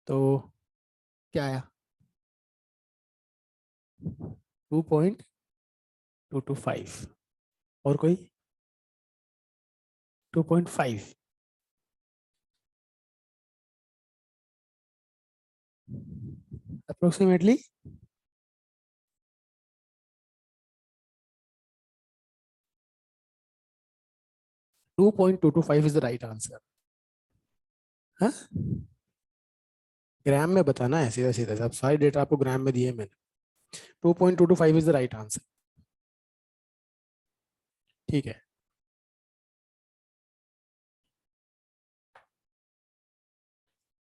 तो क्या आया? 2.225। और कोई? 2.5। Approximately 2.225 is the right answer. हाँ, ग्राम में बताना है, सीधा सीधा सब सारी डेटा आपको ग्राम में दिए मैंने। 2.225 इज द राइट आंसर। ठीक है,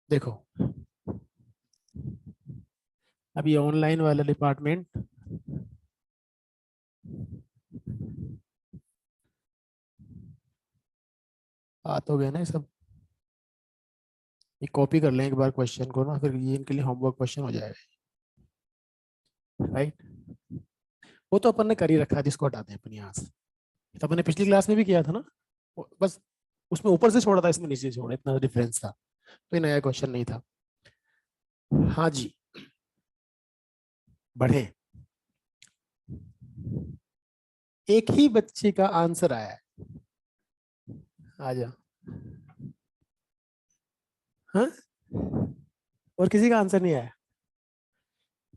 देखो अभी ऑनलाइन वाला डिपार्टमेंट आ तो गया ना ये सब। ये कॉपी कर लें एक बार क्वेश्चन को ना, फिर ये इनके लिए होमवर्क क्वेश्चन हो जाएगा। राइट, वो तो अपन ने कर ही रखा है, जिसको हटाते हैं अपन यहाँ से। तो अपन ने पिछली क्लास में भी किया था ना, बस उसमें ऊपर से छोड़ा था, इसमें नीचे से छोड़ा, इतना डिफरेंस था। तो ये नया क्वेश्चन नहीं था। हाँ जी, बढ़े। एक ही बच्चे का आंसर आया है। आ जा। हाँ, और किसी का आंसर नहीं आया।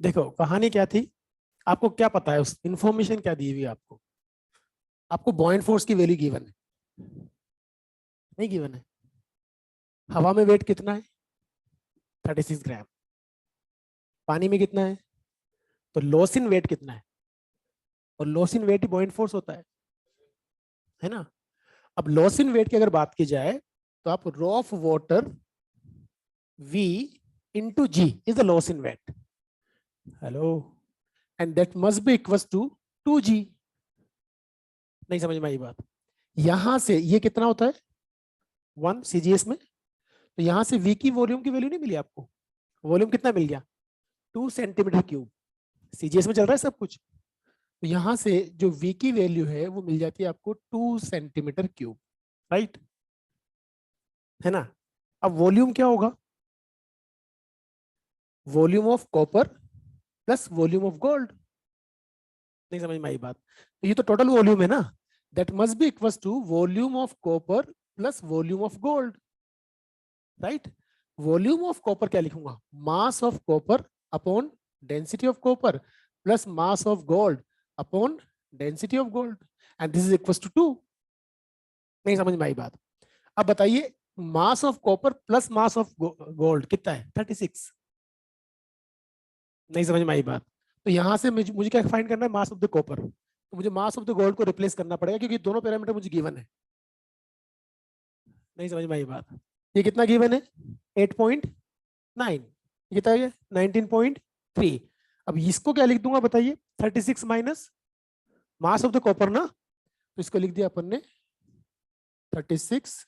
देखो कहानी क्या थी, आपको क्या पता है, उस इंफॉर्मेशन क्या दी हुई है आपको? आपको बॉइंट फोर्स की वैल्यू गिवन है? नहीं गिवन है। हवा में वेट कितना है? 36 ग्राम। पानी में कितना है? तो लॉस इन वेट कितना है? और लॉस इन वेट ही बॉइंट फोर्स होता है ना। अब लॉस इन वेट की अगर बात की जाए, तो आप rho of water V into G is the loss in weight. Hello, and that must be equals to 2G। नहीं समझ में आई बात? यहां से ये कितना होता है 1 CGS में, तो यहां से V की वॉल्यूम की वैल्यू नहीं मिली आपको? वॉल्यूम कितना मिल गया? 2 सेंटीमीटर क्यूब। CGS में चल रहा है सब कुछ, तो यहां से जो V की वैल्यू है वो मिल जाती है आपको 2 सेंटीमीटर क्यूब। राइट है ना। अब वॉल्यूम क्या होगा? Volume of copper plus volume of gold. नहीं समझ में आई बात? तो ये तो टोटल वॉल्यूम है ना, that must be equals to volume of copper plus volume of gold. Right, volume of copper क्या लिखूंगा? Mass of copper upon density of copper plus mass of gold upon density of gold, and this is equals to 2। नहीं समझ में आई बात? अब बताइए, mass of copper plus mass of gold कितना है? 36। नहीं समझ में आई बात? तो यहां से मुझे क्या फाइंड करना है? Mass of the copper. तो मुझे मास ऑफ द गोल्ड को रिप्लेस करना पड़ेगा, क्योंकि दोनों पैरामीटर मुझे गिवन है। नहीं समझ में आई बात? ये कितना गिवन है? 8.9। ये कितना है? 19.3। अब इसको क्या लिख दूंगा बताइए? 36 minus mass of the copper ना, तो इसको लिख दिया अपन ने 36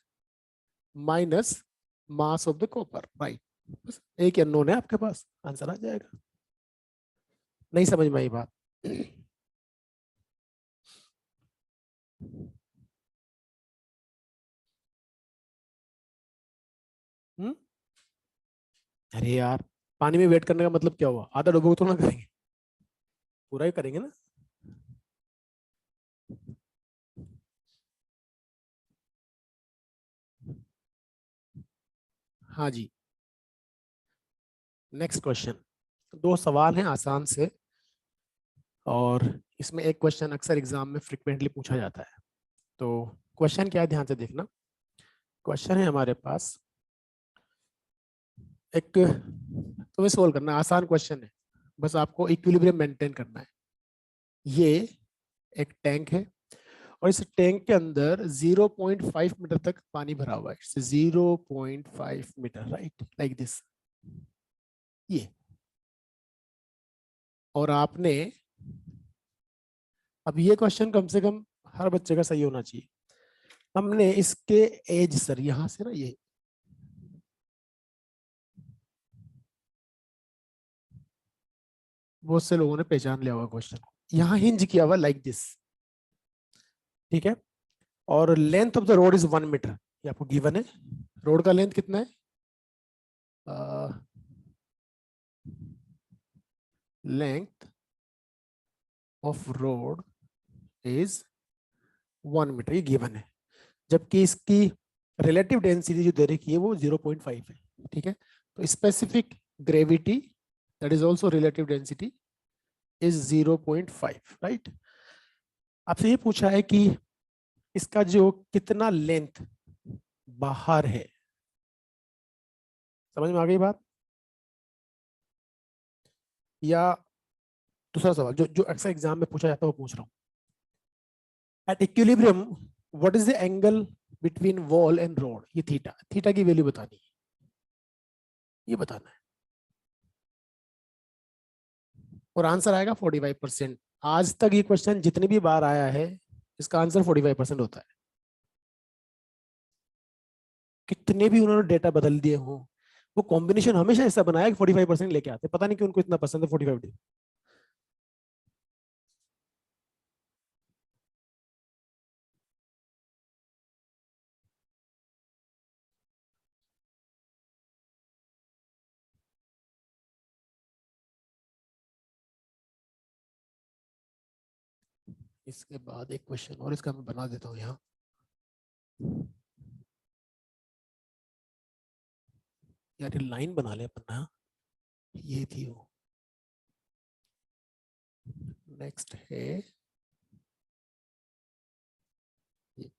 minus mass of the copper. Right, बस एक अननोन है आपके पास, आंसर आ जाएगा। नहीं समझ में आई बात? हम्म, अरे यार, पानी में वेट करने का मतलब क्या हुआ? आधा डुबो तो ना करेंगे, पूरा ही करेंगे ना। हाँ जी, नेक्स्ट क्वेश्चन। दो सवाल हैं आसान से, और इसमें एक क्वेश्चन अक्सर एग्जाम में फ्रिक्वेंटली पूछा जाता है। तो क्वेश्चन क्या है, ध्यान से देखना। क्वेश्चन है हमारे पास एक, तुम्हें सोल्व करना है, आसान क्वेश्चन है, बस आपको इक्विलिब्रियम मेंटेन करना है। ये एक टैंक है, और इस टैंक के अंदर 0.5 मीटर तक पानी भरा हुआ है। 0.5 मीटर, राइट, लाइक दिस। ये, और आपने, अब ये क्वेश्चन कम से कम हर बच्चे का सही होना चाहिए। हमने इसके एज सर यहां से ना, ये बहुत से लोगों ने पहचान लिया हुआ क्वेश्चन को, यहाँ हिंज किया हुआ लाइक दिस। ठीक है, और length of the road is 1 metre, ये आपको गिवन है। रोड का लेंथ कितना है? Length of road is 1 metre, ये गिवन है, जबकि इसकी रिलेटिव डेंसिटी जो दे रखी है वो 0.5 है। ठीक है, तो specific gravity that is also relative density is 0.5, right. आपसे ये पूछा है कि इसका जो कितना लेंथ बाहर है, समझ में आ गई बात? या दूसरा सवाल जो जो अक्सर एग्जाम में पूछा जाता है वो पूछ रहा हूँ। At equilibrium what is the angle between wall and road, ये थीटा, थीटा की वैल्यू बतानी है, ये बताना है, और आंसर आएगा 45%। आज तक ये क्वेश्चन जितनी भी बार आया है इसका आंसर 45% होता है। कितने भी उन्होंने डेटा बदल दिए हो, वो कॉम्बिनेशन हमेशा ऐसा बनाया कि 45% लेके आते, पता नहीं क्यों उनको इतना पसंद है 45 डी। इसके बाद एक क्वेश्चन और इसका मैं बना देता हूँ यहाँ। यार ये लाइन बना ले अपन ना, ये थी वो। नेक्स्ट है ये।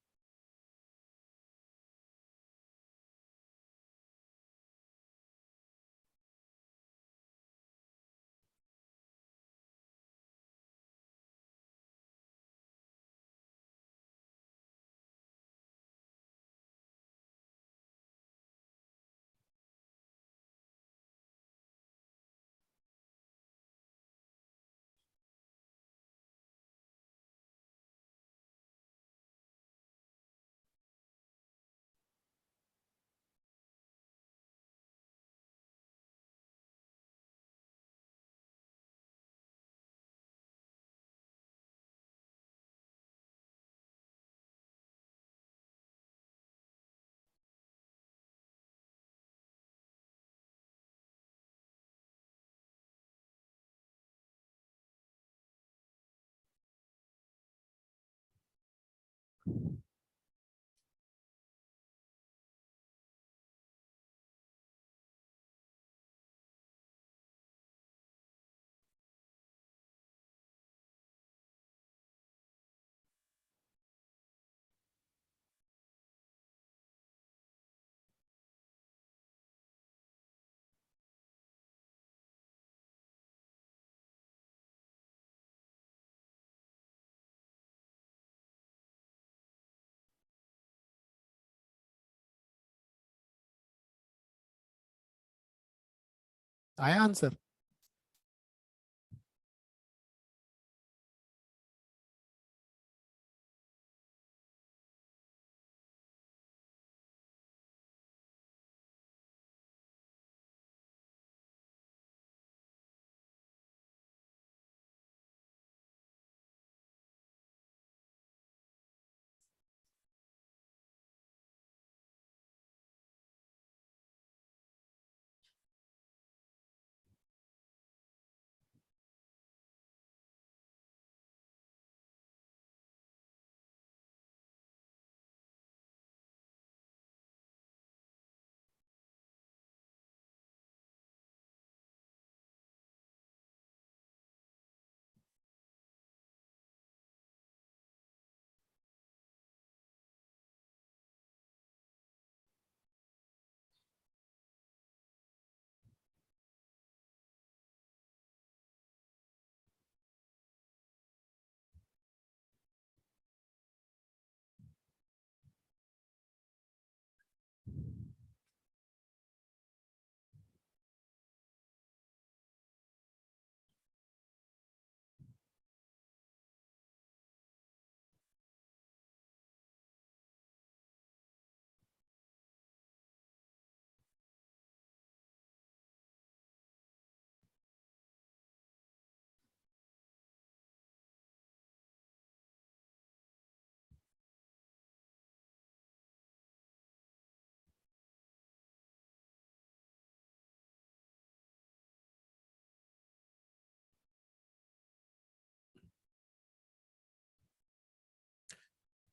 आया आंसर?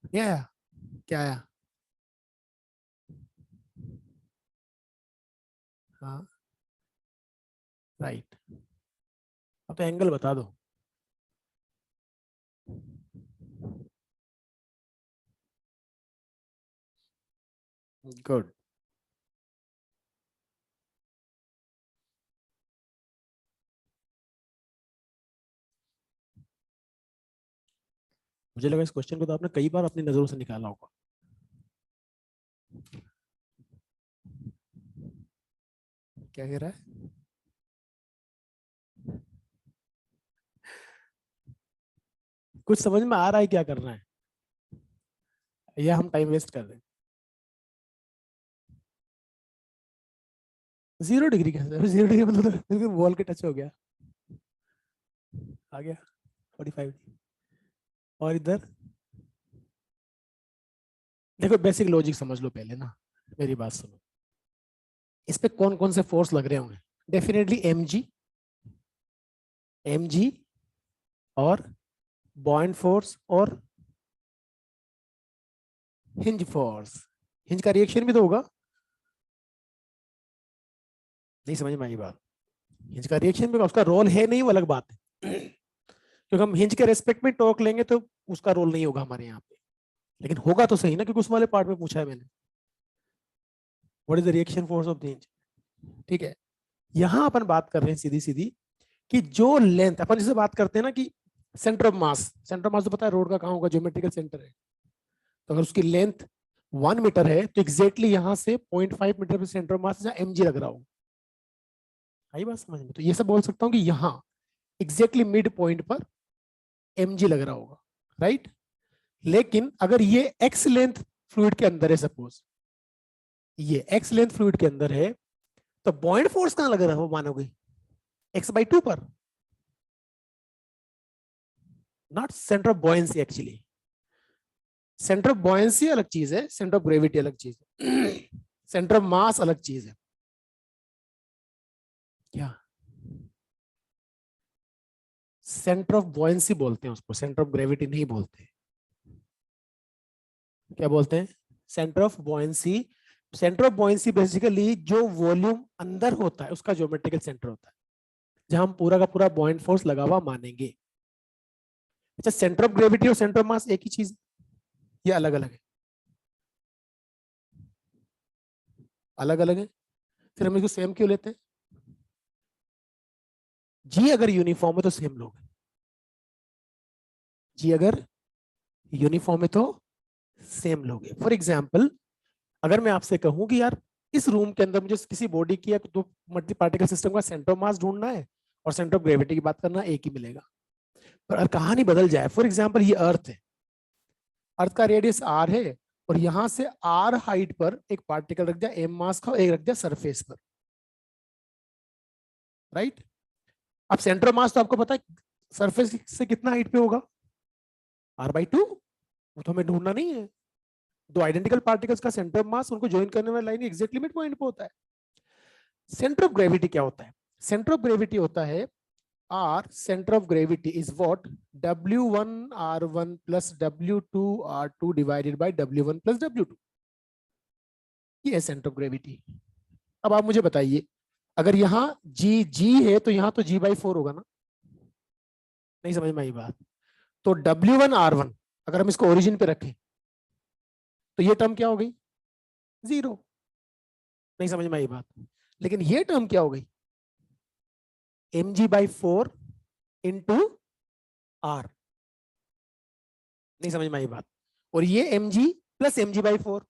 ये आया, क्या आया? हाँ राइट। अब तो एंगल बता दो। गुड। मुझे लगा इस क्वेश्चन को तो आपने कई बार अपनी नजरों से निकाला होगा। क्या कह रहा है? कुछ समझ में आ रहा है क्या करना है, या हम टाइम वेस्ट कर रहे हैं? 0 डिग्री कैसे? 0 डिग्री मतलब तो बिल्कुल वॉल के टच हो गया, आ गया 45 डिग्री। और इधर देखो, बेसिक लॉजिक समझ लो पहले ना, मेरी बात सुनो। इस पे कौन कौन से फोर्स लग रहे होंगे? Definitely M G, M G और बॉइंट फोर्स और हिंज फोर्स। हिंज का रिएक्शन भी तो होगा। नहीं समझ में आई बात? हिंज का रिएक्शन भी होगा, उसका रोल है नहीं, वो अलग बात है। क्योंकि हम हिंज के रेस्पेक्ट में टॉक लेंगे तो उसका रोल नहीं होगा हमारे यहाँ पे, लेकिन होगा तो सही ना, क्योंकि उस वाले पार्ट में पूछा है मैंने, what is the reaction force of the hinge. ठीक है, यहां अपन बात कर रहे हैं सीधी सीधी कि जो लेंथ अपन जिसे बात करते हैं ना कि centre of mass, centre of mass तो पता है रोड का कहाँ होगा, ज्योमेट्रिकल सेंटर है। तो अगर उसकी लेंथ 1 मीटर है तो एग्जैक्टली यहां से 0.5 मीटर पे सेंटर ऑफ मास जहाँ एम जी लग रहा हो। आई बात समझ में? तो ये सब बोल सकता हूँ कि यहाँ एग्जैक्टली मिड पॉइंट पर एम जी लग रहा होगा, राइट। लेकिन अगर ये एक्स लेंथ फ्लूइड के अंदर है, सपोज ये एक्स लेंथ फ्लूइड के अंदर है, तो बॉइंट फोर्स कहां लग रहा है वो मानोगे? x/2 पर, not centre of buoyancy actually. Centre of buoyancy अलग चीज है, सेंटर ऑफ ग्रेविटी अलग चीज है। सेंटर ऑफ मास अलग चीज है। क्या? सेंटर ऑफ बॉयंसी बोलते हैं उसको, सेंटर ऑफ ग्रेविटी नहीं बोलते। क्या बोलते हैं? Centre of buoyancy. Centre of buoyancy basically जो वॉल्यूम अंदर होता है उसका ज्योमेट्रिकल सेंटर होता है, जहां हम पूरा का पूरा बॉइंट फोर्स लगा हुआ मानेंगे। अच्छा, सेंटर ऑफ ग्रेविटी और सेंटर ऑफ मास एक ही चीज है, ये अलग अलग है? अलग अलग है। फिर हम इसको सेम क्यों लेते हैं? जी अगर यूनिफॉर्म है तो सेम लोग, जी अगर यूनिफॉर्म है तो सेम लोग है। फॉर एग्जाम्पल, अगर मैं आपसे कहूं कि यार इस रूम के अंदर मुझे किसी बॉडी की या तो मल्टी पार्टिकल सिस्टम का सेंटर ऑफ मास ढूंढना है और सेंटर ऑफ ग्रेविटी की बात करना, एक ही मिलेगा। पर अगर कहानी बदल जाए, फॉर एग्जाम्पल ये अर्थ है, अर्थ का रेडियस आर है, और यहां से आर हाइट पर एक पार्टिकल रख दिया एम मास का, एक रख दिया सरफेस पर, राइट। अब सेंटर ऑफ मास तो आपको पता है सरफेस से कितना हाइट पे होगा? r/2। वो तो हमें ढूंढना नहीं है। दो आइडेंटिकल पार्टिकल्स का सेंटर ऑफ मास, उनको ज्वाइन करने वाली लाइन एग्जैक्टली मिड पॉइंट पे होता है। सेंटर ऑफ ग्रेविटी क्या होता है? सेंटर ऑफ ग्रेविटी होता है R, centre of gravity is what, W1r1 plus W2r2 divided by W1 plus W2। ये है सेंटर ऑफ ग्रेविटी। अब आप मुझे बताइए, अगर यहाँ जी है तो यहाँ तो G/4 होगा ना? नहीं समझ में आई बात? तो W1r1 अगर हम इसको ओरिजिन पे रखें तो ये टर्म क्या हो गई? 0। नहीं समझ में आई बात? लेकिन ये टर्म क्या हो गई? mg/4 into are. नहीं समझ में आई बात? और ये mg प्लस mg/4।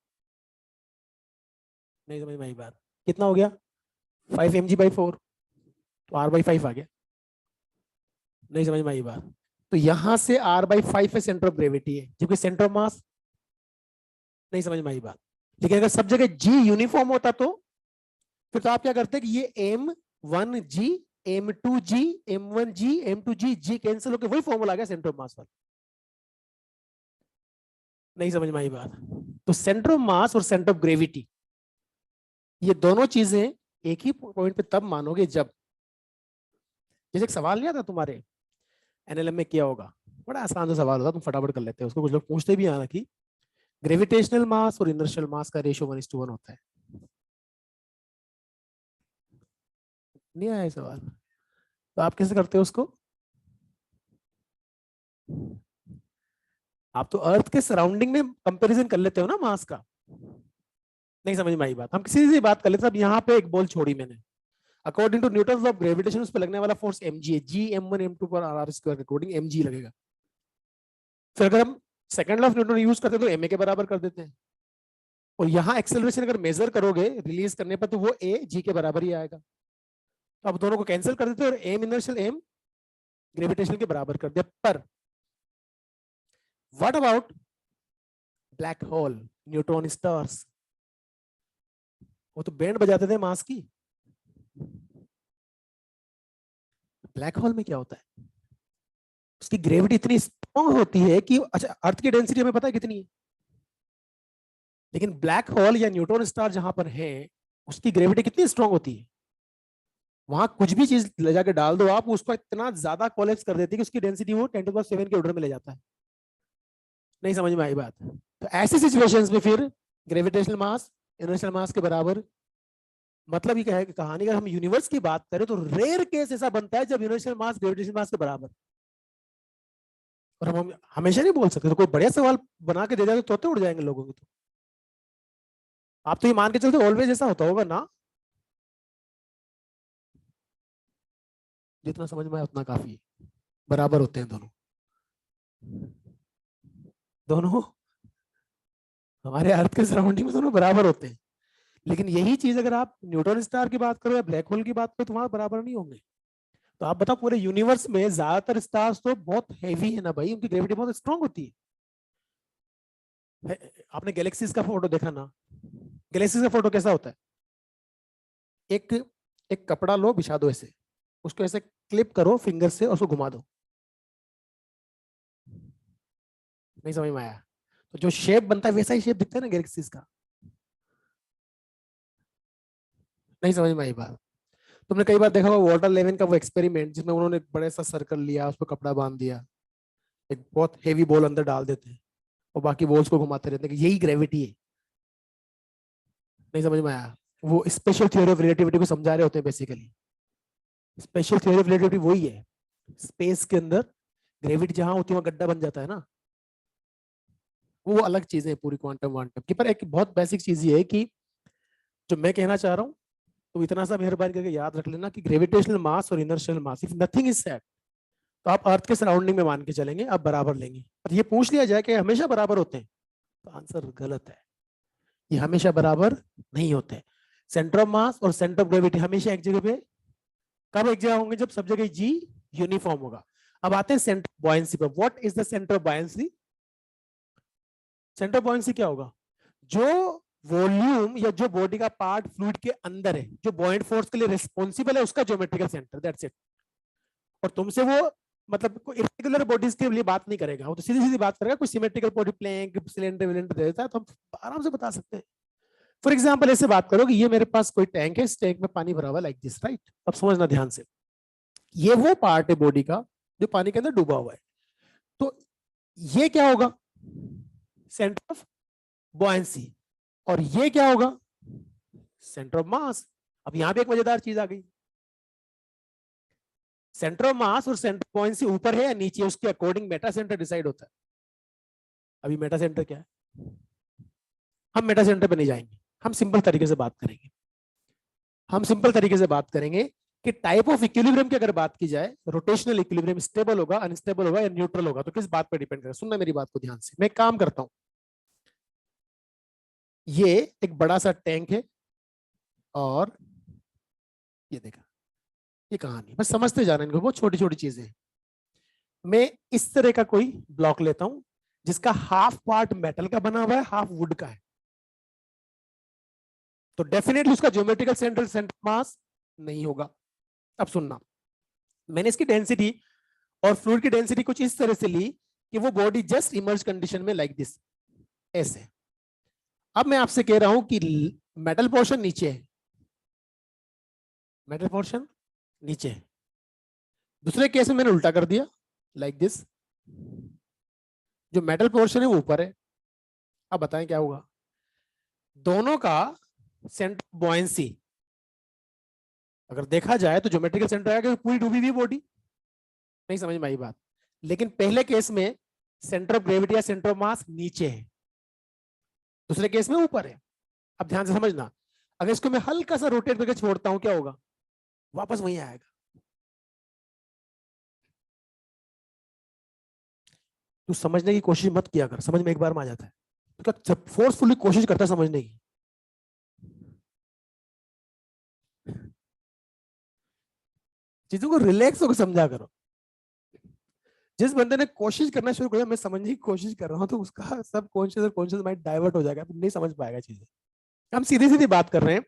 नहीं समझ में आई बात? कितना हो गया? 5mg/4, तो r/5 आ गया। नहीं समझ में आई बात? तो यहां से r/5 है सेंटर ऑफ ग्रेविटी है, जबकि सेंटर ऑफ मास नहीं समझ में आई बात? लेकिन अगर सब जगह g यूनिफॉर्म होता तो फिर तो आप क्या करते कि ये m1g, m2g, m1g, m2g, g cancel होकर वही फॉर्मूला आ गया सेंटर ऑफ मास वाला। नहीं समझ में आई बात? तो सेंटर ऑफ मास और सेंटर ऑफ ग्रेविटी ये दोनों चीजें एक ही पॉइंट पे तब मानोगे जब, जैसे एक सवाल नहीं आता तुम्हारे एनएलएम में किया होगा, बड़ा आसान सा सवाल होता, तुम फटाफट कर लेते हो उसको, कुछ लोग पूछते भी हैं कि ग्रेविटेशनल मास और इनर्शियल मास का रेशियो 1:1 होता है। नहीं आया सवाल? तो आप कैसे करते हो उसको? आप तो अर्थ के सराउंडिंग में कंपैरिजन कर लेते हो ना मास का। नहीं समझ में आई बात? हम किसी से बात कर लेते हैं। अब यहाँ पे एक बॉल छोड़ी मैंने, according to Newton of gravitation उस पर लगने वाला फोर्स mg है, g m1 m2 पर r स्क्वायर अकॉर्डिंग mg लगेगा। फिर अगर हम second law of Newton use करते हैं तो ma के बराबर कर देते हैं, और यहाँ एक्सेलरेशन अगर मेजर करोगे रिलीज करने पर तो वो a g के बराबर ही आएगा। तो अब दोनों को कैंसिल कर देते हैं और m इनर्शियल m ग्रेविटेशन के बराबर कर दिया। पर what about black hole, neutron stars? वो तो बैंड बजाते थे मास की। ब्लैक होल में क्या होता है? उसकी ग्रेविटी इतनी स्ट्रॉन्ग होती है कि, अच्छा अर्थ की डेंसिटी हमें पता है कितनी है, लेकिन ब्लैक होल या न्यूट्रॉन स्टार जहां पर है उसकी ग्रेविटी कितनी स्ट्रॉन्ग होती है? वहां कुछ भी चीज ले जाके डाल दो आप, उसको इतना ज्यादा कोलैप्स कर देती है कि उसकी डेंसिटी वो 10⁻⁷ के ऑर्डर में ले जाता है। नहीं समझ में आई बात? तो ऐसी सिचुएशंस में फिर ग्रेविटेशनल मास इनर्शियल मास के बराबर। मतलब ये क्या है कि कहानी अगर हम यूनिवर्स की बात करें तो रेयर केस ऐसा बनता है जब इनर्शियल मास ग्रेविटेशनल मास के बराबर। और हम हमेशा नहीं बोल सकते, तो कोई बढ़िया सवाल बना के दे जाए तो तोते उड़ जाएंगे लोगों के। तो आप तो ये मान के चलते ऑलवेज ऐसा होता होगा ना? जितना समझ में आया उतना काफी है। बराबर होते हैं दोनों। दोनों हमारे अर्थ के सराउंडिंग में दोनों बराबर होते हैं, लेकिन यही चीज अगर आप न्यूट्रॉन स्टार की बात करो या ब्लैक होल की बात करो तो वहां बराबर नहीं होंगे। तो आप बताओ पूरे यूनिवर्स में ज्यादातर स्टार्स तो बहुत हैवी है ना भाई, उनकी ग्रेविटी बहुत स्ट्रांग होती आपने गैलेक्सीज का फोटो देखा ना? गैलेक्सीज का फोटो कैसा होता है? एक एक कपड़ा लो, बिछा दो ऐसे, उसको ऐसे क्लिप करो फिंगर से और उसको घुमा दो। नहीं समझ में आया? तो जो शेप बनता है वैसा ही शेप दिखता है ना गैलेक्सीज का। नहीं समझ में आई बात? तुमने कई बार देखा होगा वाटर लेवन का वो एक्सपेरिमेंट जिसमें उन्होंने एक बड़े सा सर्कल लिया, उस पर कपड़ा बांध दिया, एक बहुत हेवी बॉल अंदर डाल देते हैं और बाकी बॉल्स को घुमाते रहते हैं कि यही ग्रेविटी है। नहीं समझ में आया? वो स्पेशल थ्योरी ऑफ रिलेटिविटी को समझा रहे होते हैं basically. Special theory of relativity वही है, स्पेस के अंदर ग्रेविटी जहां होती है वहां गड्ढा बन जाता है ना, वो अलग चीजें है पूरी क्वांटम वांटम की। पर एक बहुत बेसिक चीज ये है कि जो मैं कहना चाह रहा हूँ, तो इतना सा मेहरबानी करके याद रख लेना कि ग्रेविटेशनल मास और inertial mass, if nothing is set, तो आप अर्थ के सराउंडिंग में मान के चलेंगे, आप बराबर लेंगे। और ये पूछ लिया जाए कि हमेशा बराबर होते हैं, तो आंसर गलत है। ये हमेशा बराबर नहीं होते। सेंटर ऑफ मास और सेंटर ऑफ ग्रेविटी हमेशा एक जगह पे, कब एक जगह होंगे? जब सब जगह जी यूनिफॉर्म होगा। अब आते हैं सेंटर ऑफ बॉयंसी पर। What is the centre of buoyancy? Centre of buoyancy क्या होगा? जो वॉल्यूम या जो बॉडी का पार्ट फ्लूइड के अंदर है जो बॉयंट फोर्स के लिए रिस्पॉन्सिबल है, उसका ज्योमेट्रिकल सेंटर, दैट्स इट। और तुमसे वो मतलब कोई इरेगुलर बॉडीज के लिए बात नहीं करेगा, वो तो सीधी सीधी बात करेगा। कोई सिमेट्रिकल बॉडी, प्लैंक, सिलेंडर विलेंडर देता है तो हम आराम से बता सकते हैं। फॉर एग्जाम्पल ऐसे बात करो कि ये मेरे पास कोई टैंक है, इस टैंक में पानी भरा हुआ लाइक दिस, राइट? अब समझना ध्यान से, ये वो पार्ट है बॉडी का जो पानी के अंदर डूबा हुआ है। तो ये क्या होगा? Centre of buoyancy. और ये क्या होगा? Centre of mass. अब यहां पे एक मजेदार चीज आ गई, सेंटर ऑफ मास और सेंटर ऑफ बॉयंसी ऊपर है या नीचे, उसके अकॉर्डिंग मेटा सेंटर डिसाइड होता है। अभी मेटा सेंटर क्या है? हम मेटा सेंटर पे नहीं जाएंगे, हम सिंपल तरीके से बात करेंगे। हम सिंपल तरीके से बात करेंगे कि टाइप ऑफ इक्विलिब्रियम की अगर बात की जाए, रोटेशनल इक्विलिब्रियम स्टेबल होगा, अनस्टेबल होगा या न्यूट्रल होगा, तो किस बात पर डिपेंड करेगा? सुनना मेरी बात को ध्यान से। मैं काम करता हूं, ये एक बड़ा सा टैंक है और ये देखा, ये कहानी बस समझते जाना, इनको बहुत छोटी छोटी चीजें हैं। मैं इस तरह का कोई ब्लॉक लेता हूं जिसका हाफ पार्ट मेटल का बना हुआ है, हाफ वुड का है, तो डेफिनेटली उसका ज्योमेट्रिकल सेंटर सेंटर मास नहीं होगा। अब सुनना, मैंने इसकी डेंसिटी और फ्लूइड की डेंसिटी कुछ इस तरह से ली कि वो बॉडी जस्ट इमर्ज कंडीशन में लाइक दिस, ऐसे। अब मैं आपसे कह रहा हूं कि मेटल पोर्शन नीचे है, मेटल पोर्शन नीचे है। दूसरे केस में मैंने उल्टा कर दिया लाइक दिस, जो मेटल पोर्शन है वो ऊपर है। अब बताएं क्या होगा। दोनों का सेंटर बॉयंसी अगर देखा जाए तो ज्योमेट्रिकल सेंटर आएगा पूरी डूबी हुई बॉडी। नहीं समझ में आई बात। लेकिन पहले केस में सेंटर ऑफ ग्रेविटी या सेंटर ऑफ मास नीचे है, दूसरे केस में ऊपर है। अब ध्यान से समझना, अगर इसको मैं हल्का सा रोटेट करके छोड़ता हूं क्या होगा, वापस वहीं आएगा। तू समझने की कोशिश मत किया कर, समझ में एक बार में आ जाता है। तो क्या फोर्सफुली कोशिश करता है समझने की। चीजों को रिलैक्स होकर समझा करो। जिस बंदे ने कोशिश करना शुरू कर दिया मैं समझने की कोशिश कर रहा हूं, तो उसका सब कॉन्शियस और कॉन्शियस माइंड डाइवर्ट हो जाएगा, नहीं समझ पाएगा चीजें। हम सीधी सीधी बात कर रहे हैं।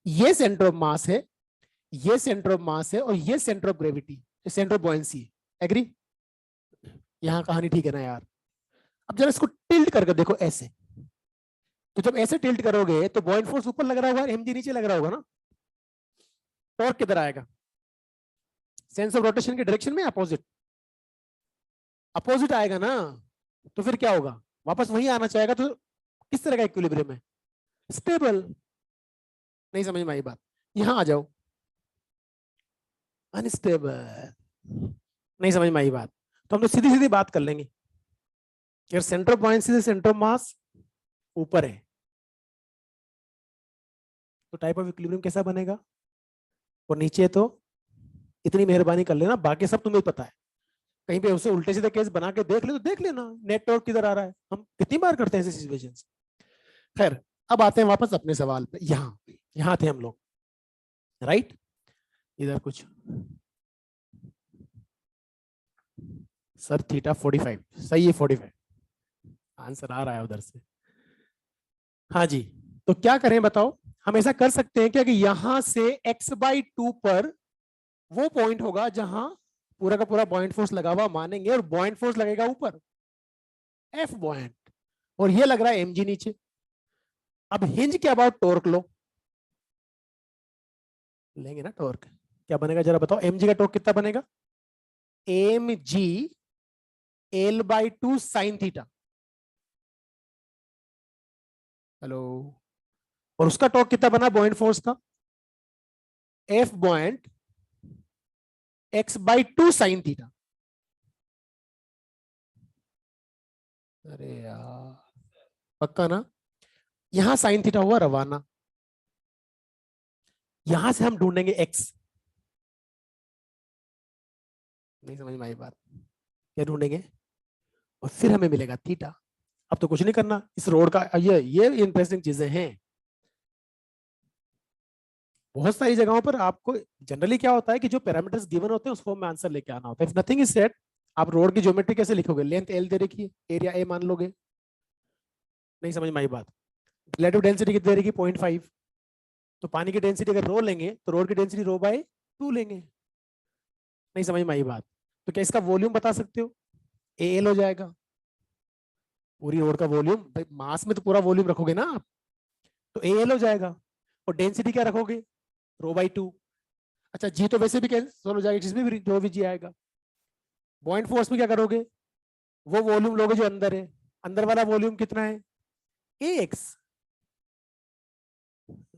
ये सेंटर ऑफ मास है, ये सेंटर ऑफ मास है, और ये centre of gravity, centre of buoyancy है। एग्री? यहां कहानी ठीक है ना यार? अब जरा इसको टिल्ट करके देखो ऐसे। तो जब ऐसे टिल्ट करोगे तो बॉइंट फोर्स ऊपर लग रहा होगा, एमजी नीचे लग रहा होगा ना। टॉर्क किधर आएगा? सेंस ऑफ रोटेशन के डायरेक्शन में अपोजिट, अपोजिट आएगा ना। तो फिर क्या होगा, वापस वहीं आना चाहेगा। तो किस तरह का इक्विलिब्रियम है? स्टेबल। नहीं समझ में आई बात? यहां आ जाओ, अनस्टेबल। नहीं समझ में आई बात? तो हम लोग सीधी सीधी बात कर लेंगे। अगर सेंटर ऑफ बॉयंसी से सेंटर ऑफ मास ऊपर है तो टाइप ऑफ इक्विलिब्रियम कैसा बनेगा, और नीचे तो इतनी मेहरबानी कर लेना, बाकी सब तुम्हें पता है। कहीं पे उसे उल्टे सीधे केस बना के देख ले तो देख लेना नेटवर्क किधर आ रहा है। हम कितनी बार करते हैं ऐसी सिचुएशन। खैर, अब आते हैं वापस अपने सवाल पे। यहाँ यहाँ थे हम लोग, राइट? इधर कुछ सर थीटा 45 सही है, 45 आंसर आ रहा है उधर से। हाँ जी। तो क्या करें बताओ? हम ऐसा कर सकते हैं क्या कि यहां से x/2 पर वो पॉइंट होगा जहां पूरा का पूरा पॉइंट फोर्स लगा हुआ मानेंगे, और पॉइंट फोर्स लगेगा ऊपर, एफ पॉइंट, और ये लग रहा है mg नीचे। अब हिंज के अबाउट टॉर्क लो, लेंगे ना टॉर्क। क्या बनेगा जरा बताओ, mg का टॉर्क कितना बनेगा? mg L/2 sine theta. Hello? और उसका टॉर्क कितना बना बॉइंट फोर्स का? F बॉइंट x/2 sine theta. अरे यार, पक्का ना? यहां साइन थीटा हुआ रवाना, यहां से हम ढूंढेंगे x। नहीं समझ में आई बात? क्या ढूंढेंगे? और फिर हमें मिलेगा थीटा। अब तो कुछ नहीं करना, इस रोड का ये इंटरेस्टिंग चीजें हैं। बहुत सारी जगहों पर आपको जनरली क्या होता है कि जो पैरामीटर्स गिवन होते हैं उस फॉर्म में आंसर लेके आना होता है। इफ नथिंग इज सेट, आप रोड की ज्योमेट्री कैसे लिखोगे? लेंथ एल दे रखी है, एरिया ए मान लोगे। नहीं समझ में आई बात? रिलेटिव डेंसिटी कितनी दे रखी? 0.5। तो पानी की डेंसिटी अगर रो लेंगे तो रोड की डेंसिटी रो/2 लेंगे। नहीं समझ में आई बात? तो क्या इसका वॉल्यूम बता सकते हो? एल हो जाएगा पूरी रोड का वॉल्यूम। भाई मास में तो पूरा वॉल्यूम रखोगे ना आप, तो एल हो जाएगा। और डेंसिटी क्या रखोगे? रो/2। अच्छा, जी तो वैसे भी कैंसिल हो जाएगा, जिसमें भी जो भी जी आएगा। पॉइंट फोर्स में क्या करोगे? वो वॉल्यूम लोगे जो अंदर है। अंदर वाला वॉल्यूम कितना है? एक्स।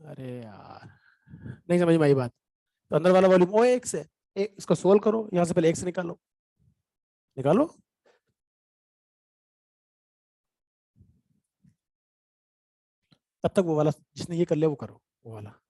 अरे यार, नहीं समझ में आई बात? तो अंदर वाला वॉल्यूम ओ एक्स है। इसको सोल्व करो, यहां से पहले एक्स निकालो, निकालो। तब तक वो वाला जिसने ये कर लिया वो करो, वो वाला।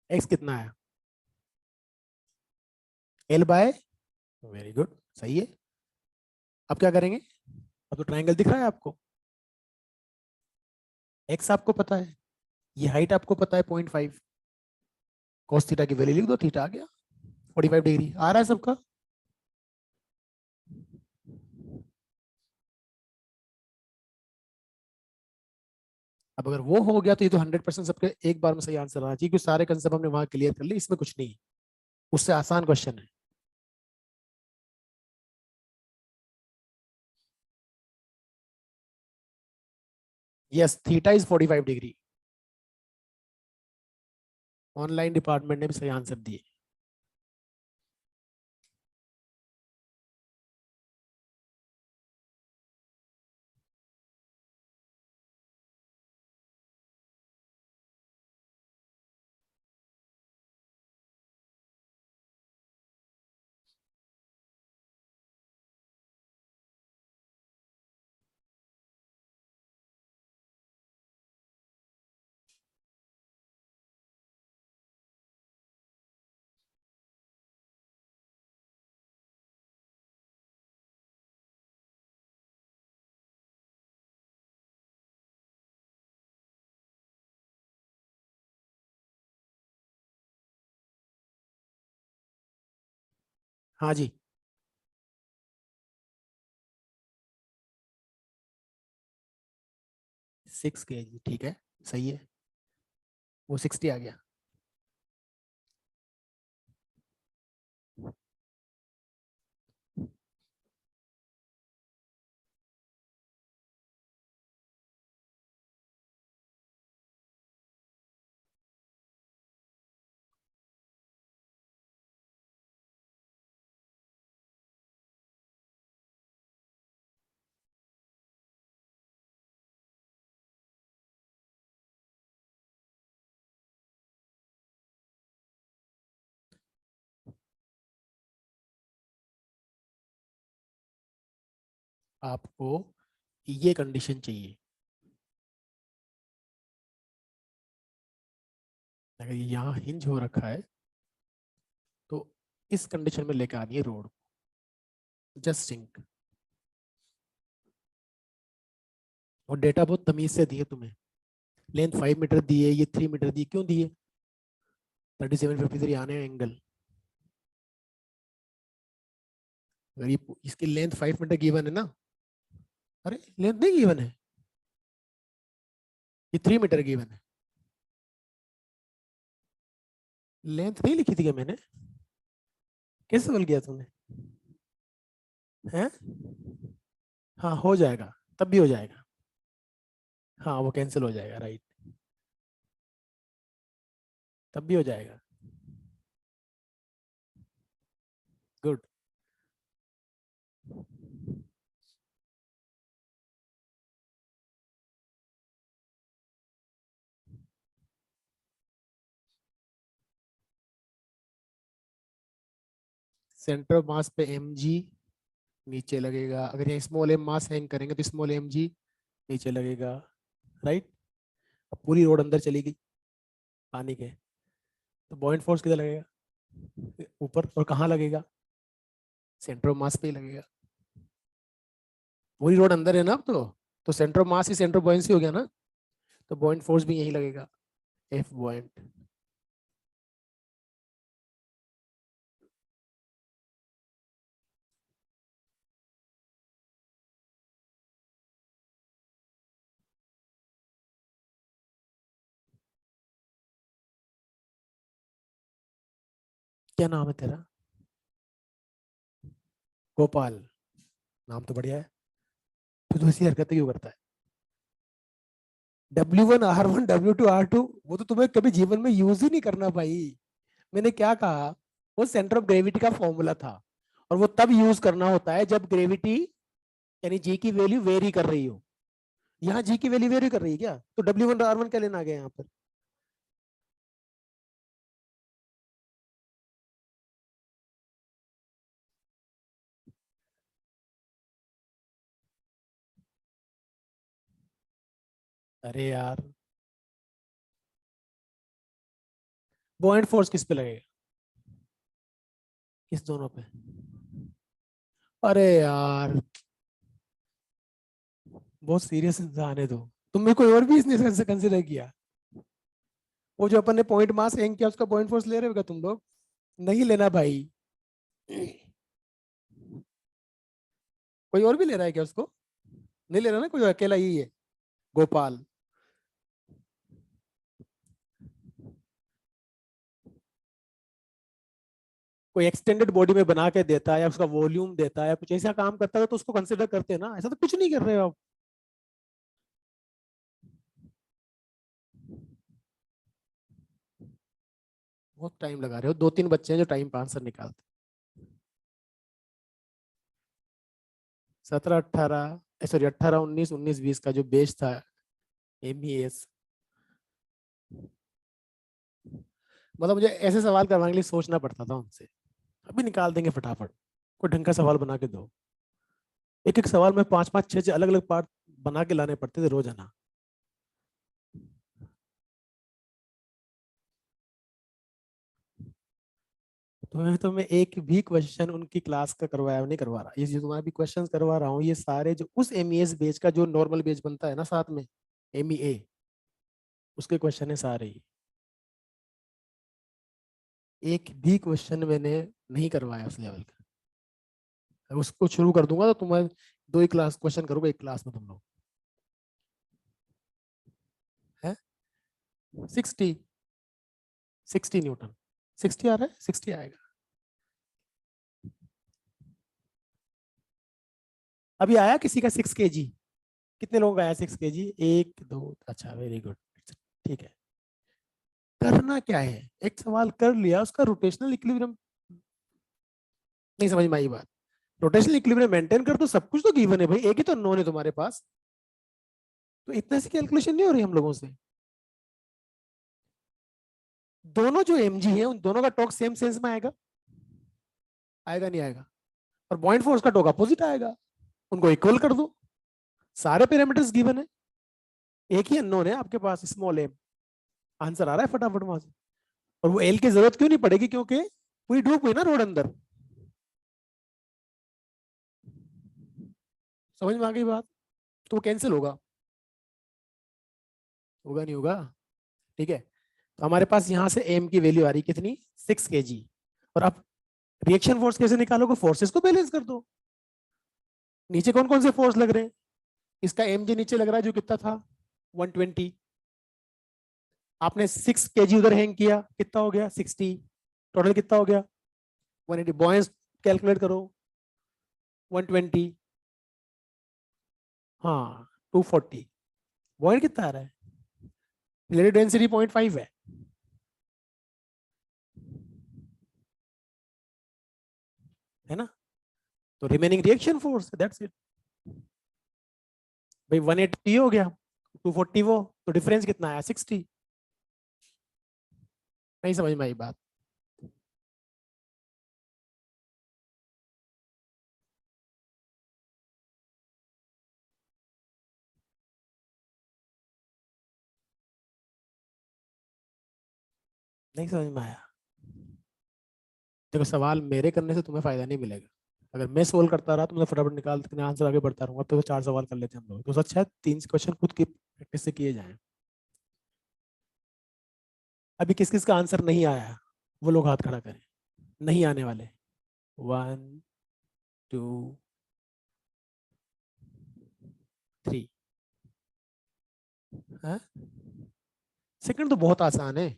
एक्स कितना है? एल बाय, वेरी गुड, सही है। अब क्या करेंगे? अब तो ट्रायंगल दिख रहा है आपको, एक्स आपको पता है, ये हाइट आपको पता है 0.5, cos थीटा की वैल्यू लिख दो, थीटा आ गया 45 डिग्री। आ रहा है सबका? अब अगर वो हो गया तो ये तो 100% सबके एक बार में सही आंसर आना चाहिए, क्योंकि सारे कंसेप्ट हमने वहां क्लियर कर लिए, इसमें कुछ नहीं है, उससे आसान क्वेश्चन है। Yes, theta is 45 degree. Online department ने भी सही आंसर दिए। हाँ जी। 6 kg, ठीक है, सही है, वो 60 आ गया। आपको ये कंडीशन चाहिए, अगर यहाँ हिंज हो रखा है तो इस कंडीशन में लेकर आनी है रोड, जस्ट सिंक। और डेटा बहुत तमीज से दिए तुम्हें, लेंथ 5 मीटर दी है, ये 3 मीटर दी, क्यों दिए? 3753 आने एंगल। अगर ये इसकी लेंथ 5 मीटर गिवन है ना, अरे लेंथ नहीं गिवन है, ये 3 मीटर गिवन है। लेंथ नहीं लिखी थी क्या मैंने? कैसे बोल गया तूने? हैं? हाँ हो जाएगा, तब भी हो जाएगा। हाँ वो कैंसिल हो जाएगा, राइट, तब भी हो जाएगा। गुड। सेंटर ऑफ मास पे एम जी नीचे लगेगा, अगर ये स्मॉल एम मास हैंग करेंगे तो स्मॉल एम जी नीचे लगेगा, राइट। अब पूरी रोड अंदर चली गई पानी के, तो बॉइंट फोर्स किधर लगेगा? ऊपर। और कहाँ लगेगा? सेंटर ऑफ मास पे ही लगेगा। पूरी रोड अंदर है ना अब तो centre of mass he centre of buoyancy हो गया ना, तो बॉइंट फोर्स भी यही लगेगा, एफ बॉइंट। क्या नाम है तेरा? गोपाल, नाम तो बढ़िया है। तो ऐसी हरकतें क्यों करता है? W1 R1 W2 R2, वो तो तुम्हें कभी जीवन में यूज ही नहीं करना भाई। मैंने क्या कहा? वो सेंटर ऑफ ग्रेविटी का फॉर्मूला था, और वो तब यूज करना होता है जब ग्रेविटी यानी जी की वैल्यू वेरी कर रही हो। यहाँ जी की वैल्यू वेरी कर रही है क्या? तो W1 R1 क्या लेना आ गया यहाँ पर? अरे यार, बॉइंट फोर्स किस पे लगेगा? किस दोनों पे? अरे यार बहुत सीरियस इंसान है तो तुमने कोई और भी इसने कंसिडर किया? वो जो अपन ने पॉइंट मास हैंग किया उसका पॉइंट फोर्स ले रहे हो क्या तुम लोग? नहीं लेना भाई। कोई और भी ले रहा है क्या उसको? नहीं ले रहा ना, कोई अकेला ही है गोपाल? कोई एक्सटेंडेड बॉडी में बना के देता है या उसका वॉल्यूम देता है या कुछ ऐसा काम करता है तो उसको कंसिडर करते हैं ना, ऐसा तो कुछ नहीं कर रहे हो आप। बहुत टाइम लगा रहे हो, 2-3 बच्चे हैं जो टाइम पे आंसर निकालते। 17-18, सॉरी 18-19, 19-20 का जो बेच था एमईएस, मतलब मुझे ऐसे सवाल करवाने के लिए सोचना पड़ता था उनसे। अभी निकाल देंगे फटाफट। कोई ढंग का सवाल बना के दो। एक एक सवाल में 5-5 6 6 अलग अलग पार्ट बना के लाने पड़ते थे रोजाना। तो मैं एक भी क्वेश्चन उनकी क्लास का करवाया नहीं, करवा रहा। ये जो तुम्हारा भी क्वेश्चंस करवा रहा हूँ ये सारे जो उस एमईएस बेच का जो नॉर्मल बेच बनता है ना साथ में एमईए, उसके क्वेश्चन है सारे ही। एक भी क्वेश्चन मैंने नहीं करवाया उस लेवल का। अब उसको शुरू कर दूंगा तो तुम्हारे 2 ही क्लास क्वेश्चन करोगे एक क्लास में तुम लोग। है 60, 60 न्यूटन। 60 आ रहा है, 60 आएगा। अभी आया किसी का 6 kg? कितने लोगों का आया 6 kg? 1 2, अच्छा वेरी गुड। ठीक है। करना क्या है, एक सवाल कर लिया उसका रोटेशनल इक्विलिब्रियम नहीं समझ में आई बात। रोटेशनल इक्विलिब्रियम मेंटेन कर तो सब कुछ तो गिवन है भाई, एक ही तो नोन है तुम्हारे पास। तो इतने से कैलकुलेशन नहीं हो रही हम लोगों से। दोनों जो mg है उन दोनों का टॉर्क सेम सेंस में आएगा? आएगा नहीं आएगा? और पॉइंट फोर्स का टॉर्क अपोजिट आएगा। उनको इक्वल कर दो। सारे पैरामीटर्स गिवन है, एक ही अननोन है आपके पास स्मॉल एम। आंसर आ रहा है फटाफट वहां से। और वो एल की जरूरत क्यों नहीं पड़ेगी, क्योंकि पूरी डूब हुई ना रोड अंदर। समझ में आ गई बात? तो वो कैंसिल होगा? होगा नहीं होगा? ठीक है। तो हमारे पास यहां से एम की वैल्यू आ रही कितनी, 6 kg। और अब रिएक्शन फोर्स कैसे निकालोगे, फोर्सेस को बैलेंस कर दो। नीचे कौन कौन से फोर्स लग रहे हैं? इसका एम जी नीचे लग रहा है जो कितना था 120। आपने 6 kg उधर हैंग किया, कितना हो गया 60। टोटल कितना हो गया 180। बॉयंस कैलकुलेट करो 120, हाँ 240। बॉयंट कितना आ रहा है? रिलेटिव डेंसिटी 0.5 है ना? तो remaining reaction force, that's it भाई। 180 हो गया, 240 वो, तो डिफरेंस कितना आया 60। नहीं समझ में आई बात? नहीं समझ में आया? देखो सवाल मेरे करने से तुम्हें फायदा नहीं मिलेगा। अगर मैं सोल्व करता रहा तो मैं फटाफट निकाल के आंसर आगे बढ़ता रहूंगा। तो 4 सवाल कर लेते हैं हम लोग, तो अच्छा है 3 क्वेश्चन खुद की प्रैक्टिस से किए जाएं। अभी किस किस का आंसर नहीं आया वो लोग हाथ खड़ा करें। नहीं आने वाले 1 2 3। सेकंड तो बहुत आसान है?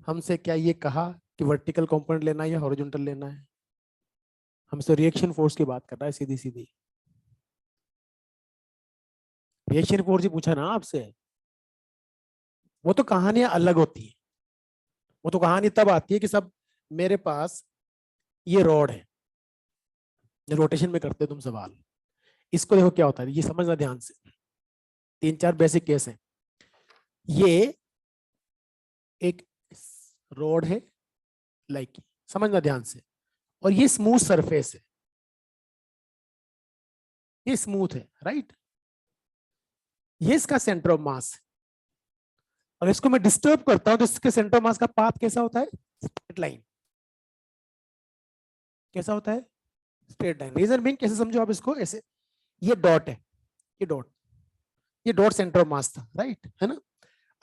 हमसे क्या ये कहा कि वर्टिकल कंपोनेंट लेना है या हॉरिजॉन्टल लेना है? हमसे रिएक्शन फोर्स की बात कर रहा है सीधी सीधी। रिएक्शन फोर्स ही पूछा ना आपसे। वो तो कहानियां अलग होती है। वो तो कहानी तब आती है कि सब मेरे पास ये रॉड है, रोटेशन में करते हो तुम सवाल। इसको देखो क्या होता है, ये समझना ध्यान से। 3-4 बेसिक केस है। ये एक रॉड है, लाइक समझना ध्यान से। और ये स्मूथ सरफेस है, ये स्मूथ है, राइट। ये इसका सेंटर ऑफ मास है। और इसको मैं डिस्टर्ब करता हूं तो इसके सेंटर ऑफ मास का पाथ कैसा होता है? Straight line. कैसा होता है? Straight line. रीजन बीइंग, कैसे समझो आप इसको, ऐसे ये डॉट है, ये डॉट, ये डॉट सेंटर ऑफ मास था, राइट, है ना।